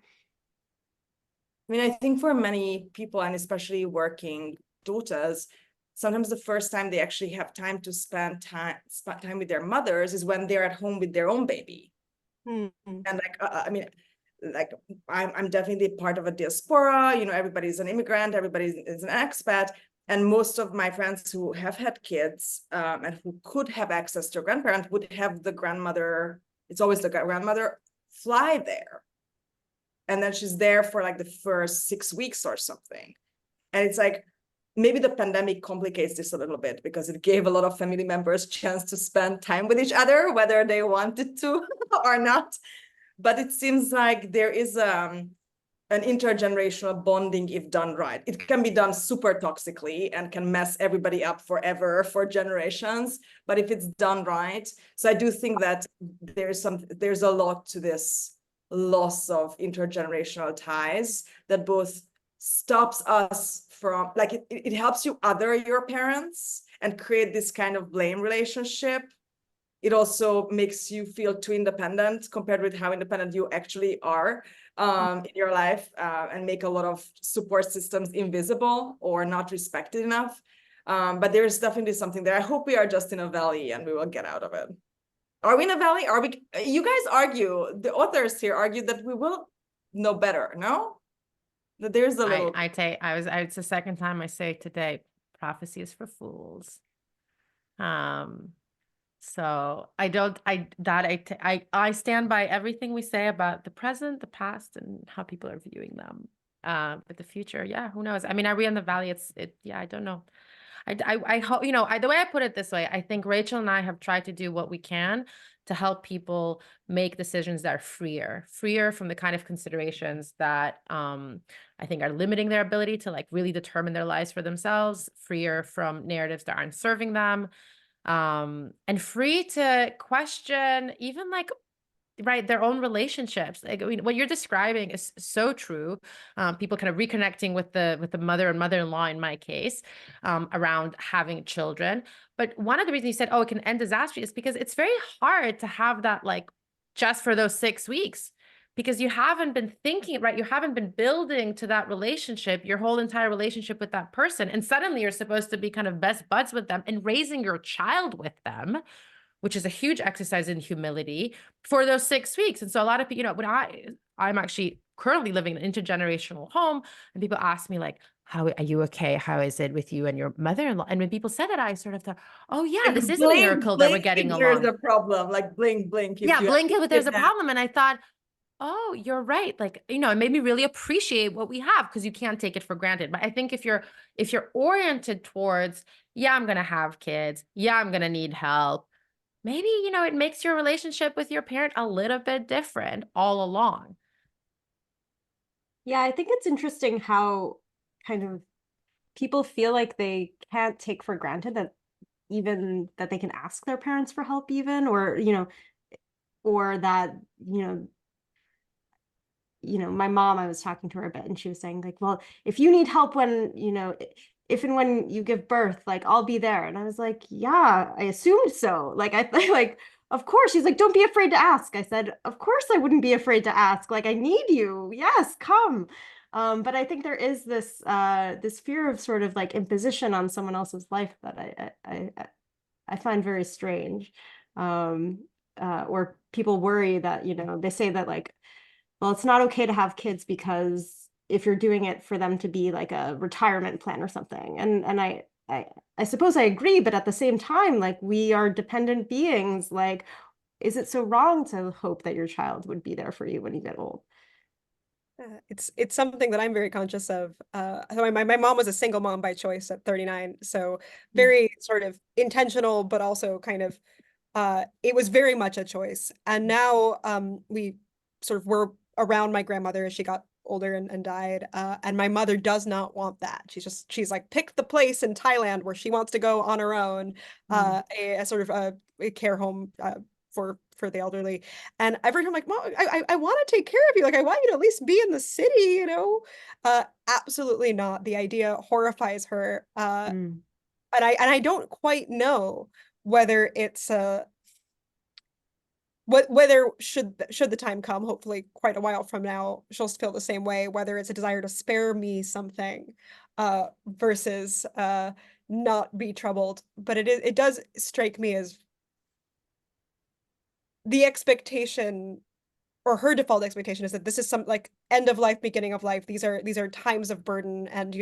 I mean, I think for many people, and especially working daughters, sometimes the first time they actually have time to spend time with their mothers is when they're at home with their own baby. Mm-hmm. And like, I mean, like I'm definitely part of a diaspora, everybody's an immigrant, everybody is an expat. And most of my friends who have had kids and who could have access to a grandparent would have the grandmother, it's always the grandmother, fly there. And then she's there for like the first 6 weeks or something. And it's like, maybe the pandemic complicates this a little bit, because it gave a lot of family members a chance to spend time with each other, whether they wanted to or not. but it seems like there is an intergenerational bonding if done right. It can be done super toxically and can mess everybody up forever for generations, but if it's done right. So I do think that there's a lot to this loss of intergenerational ties that both stops us from, like, it helps you other your parents and create this kind of blame relationship. It also makes you feel too independent compared with how independent you actually are in your life, and make a lot of support systems invisible or not respected enough. But there's definitely something there. I hope we are just in a valley and we will get out of it. Are we in a valley? Are we? You guys argue, the authors here argue that we will know better, no? That there's a little. It's the second time I say today, prophecy is for fools. So I stand by everything we say about the present, the past, and how people are viewing them. But the future, yeah, who knows? I mean, are we in the valley? Yeah, I don't know. I hope, the way I put it this way, I think Rachel and I have tried to do what we can to help people make decisions that are freer from the kind of considerations that I think are limiting their ability to like really determine their lives for themselves, freer from narratives that aren't serving them, and free to question even like, right, their own relationships. Like, I mean, what you're describing is so true. People kind of reconnecting with the mother and mother-in-law in my case, around having children. But one of the reasons you said, oh, it can end disastrously, is because it's very hard to have that like just for those 6 weeks, because you haven't been thinking, right? You haven't been building to that relationship, your whole entire relationship with that person. And suddenly you're supposed to be kind of best buds with them and raising your child with them, which is a huge exercise in humility for those 6 weeks. And so a lot of people, when I'm actually currently living in an intergenerational home, and people ask me like, how are you okay? How is it with you and your mother-in-law? And when people said that, I sort of thought, oh yeah, this is a miracle that we're getting along. There's a problem, like blink. Yeah, blink if there's a problem. And I thought, oh, you're right. Like, it made me really appreciate what we have, because you can't take it for granted. But I think if you're oriented towards, yeah, I'm going to have kids. Yeah, I'm going to need help. Maybe, it makes your relationship with your parent a little bit different all along. Yeah, I think it's interesting how kind of people feel like they can't take for granted that they can ask their parents for help even, or, or that, my mom, I was talking to her a bit and she was saying like, well, if you need help when, if and when you give birth, like I'll be there. And I was like, yeah, I assumed so. Like, I like, of course. She's like, don't be afraid to ask. I said, of course I wouldn't be afraid to ask. Like, I need you. Yes, come. But I think there is this this fear of sort of like imposition on someone else's life that I find very strange. Or people worry that, they say that like, well, it's not okay to have kids because if you're doing it for them to be like a retirement plan or something. And I suppose I agree, but at the same time, like we are dependent beings. Like, is it so wrong to hope that your child would be there for you when you get old? It's something that I'm very conscious of. So my mom was a single mom by choice at 39, so very sort of intentional, but also kind of it was very much a choice. And now we sort of were around my grandmother as she got older and died. And my mother does not want that. She's like picked the place in Thailand where she wants to go on her own, a sort of a care home for the elderly. And every time I'm like, Mom, I want to take care of you. Like, I want you to at least be in the city, absolutely not. The idea horrifies her. And I don't quite know whether it's whether should the time come, hopefully quite a while from now, she'll feel the same way, whether it's a desire to spare me something versus not be troubled. But it does strike me as the expectation, or her default expectation, is that this is some like end of life, beginning of life. These are times of burden, and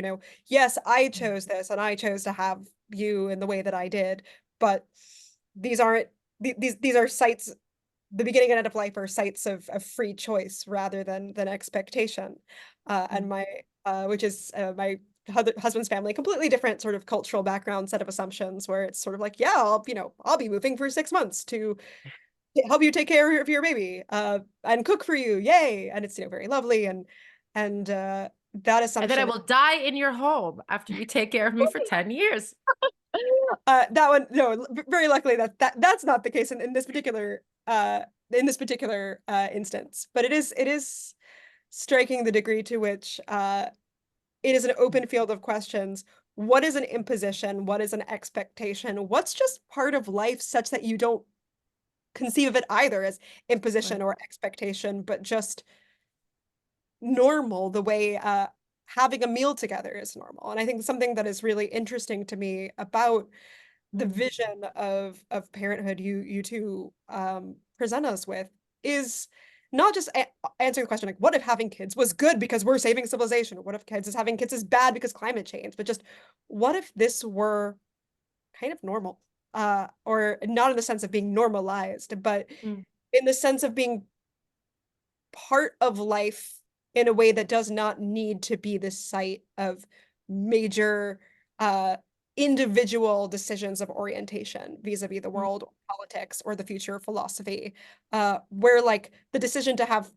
yes, I chose this and I chose to have you in the way that I did, but these aren't these are sites. The beginning and end of life are sites of free choice rather than expectation. And my which is my husband's family, completely different sort of cultural background, set of assumptions, where it's sort of like, yeah, I'll be moving for 6 months to help you take care of your baby, and cook for you, yay. And it's, very lovely, and that And assumption. then I will die in your home after you take care of me for 10 years. That one, no, very luckily that's not the case in this particular instance. But it is striking the degree to which it is an open field of questions. What is an imposition? What is an expectation? What's just part of life such that you don't conceive of it either as imposition or expectation, but just normal, the way having a meal together is normal. And I think something that is really interesting to me about the vision of parenthood you two present us with is not just answering the question like, what if having kids was good because we're saving civilization, or what if having kids is bad because climate change, but just what if this were kind of normal, or not in the sense of being normalized, but in the sense of being part of life in a way that does not need to be the site of major individual decisions of orientation vis-a-vis the world, or politics, or the future of philosophy, where like the decision to have,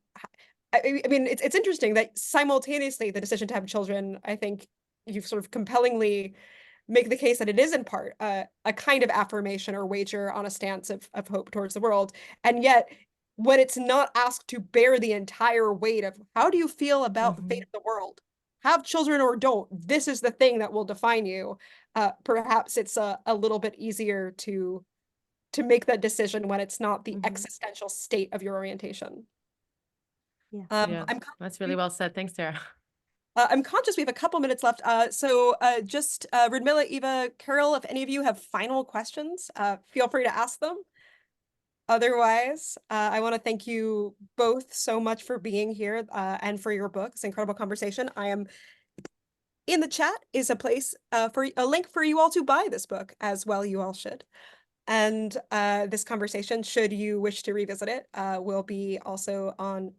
I mean, it's interesting that simultaneously the decision to have children, I think you've sort of compellingly make the case that it is in part a kind of affirmation or wager on a stance of hope towards the world. And yet when it's not asked to bear the entire weight of how do you feel about the fate of the world, have children or don't, this is the thing that will define you. Perhaps it's a little bit easier to make that decision when it's not the existential state of your orientation. Yeah. That's really well said. Thanks, Tara. I'm conscious we have a couple minutes left. So just Radmila, Eva, Carol, if any of you have final questions, feel free to ask them. Otherwise, I want to thank you both so much for being here and for your book. It's an incredible conversation. I am in the chat is a place for a link for you all to buy this book as well. You all should. And this conversation, should you wish to revisit it, will be also on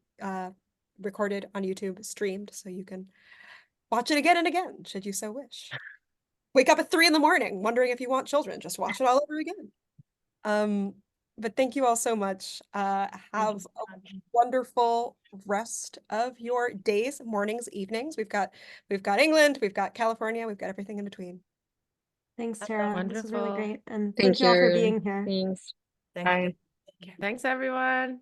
recorded on YouTube, streamed, so you can watch it again and again, should you so wish. Wake up at 3 a.m, wondering if you want children, just watch it all over again. But thank you all so much. Have a wonderful rest of your days, mornings, evenings. We've got England, we've got California, we've got everything in between. Thanks, Tara. This is really Wonderful. great. And Thank thank you all for you. being here. Thanks. Thank Bye. you. Thanks, everyone.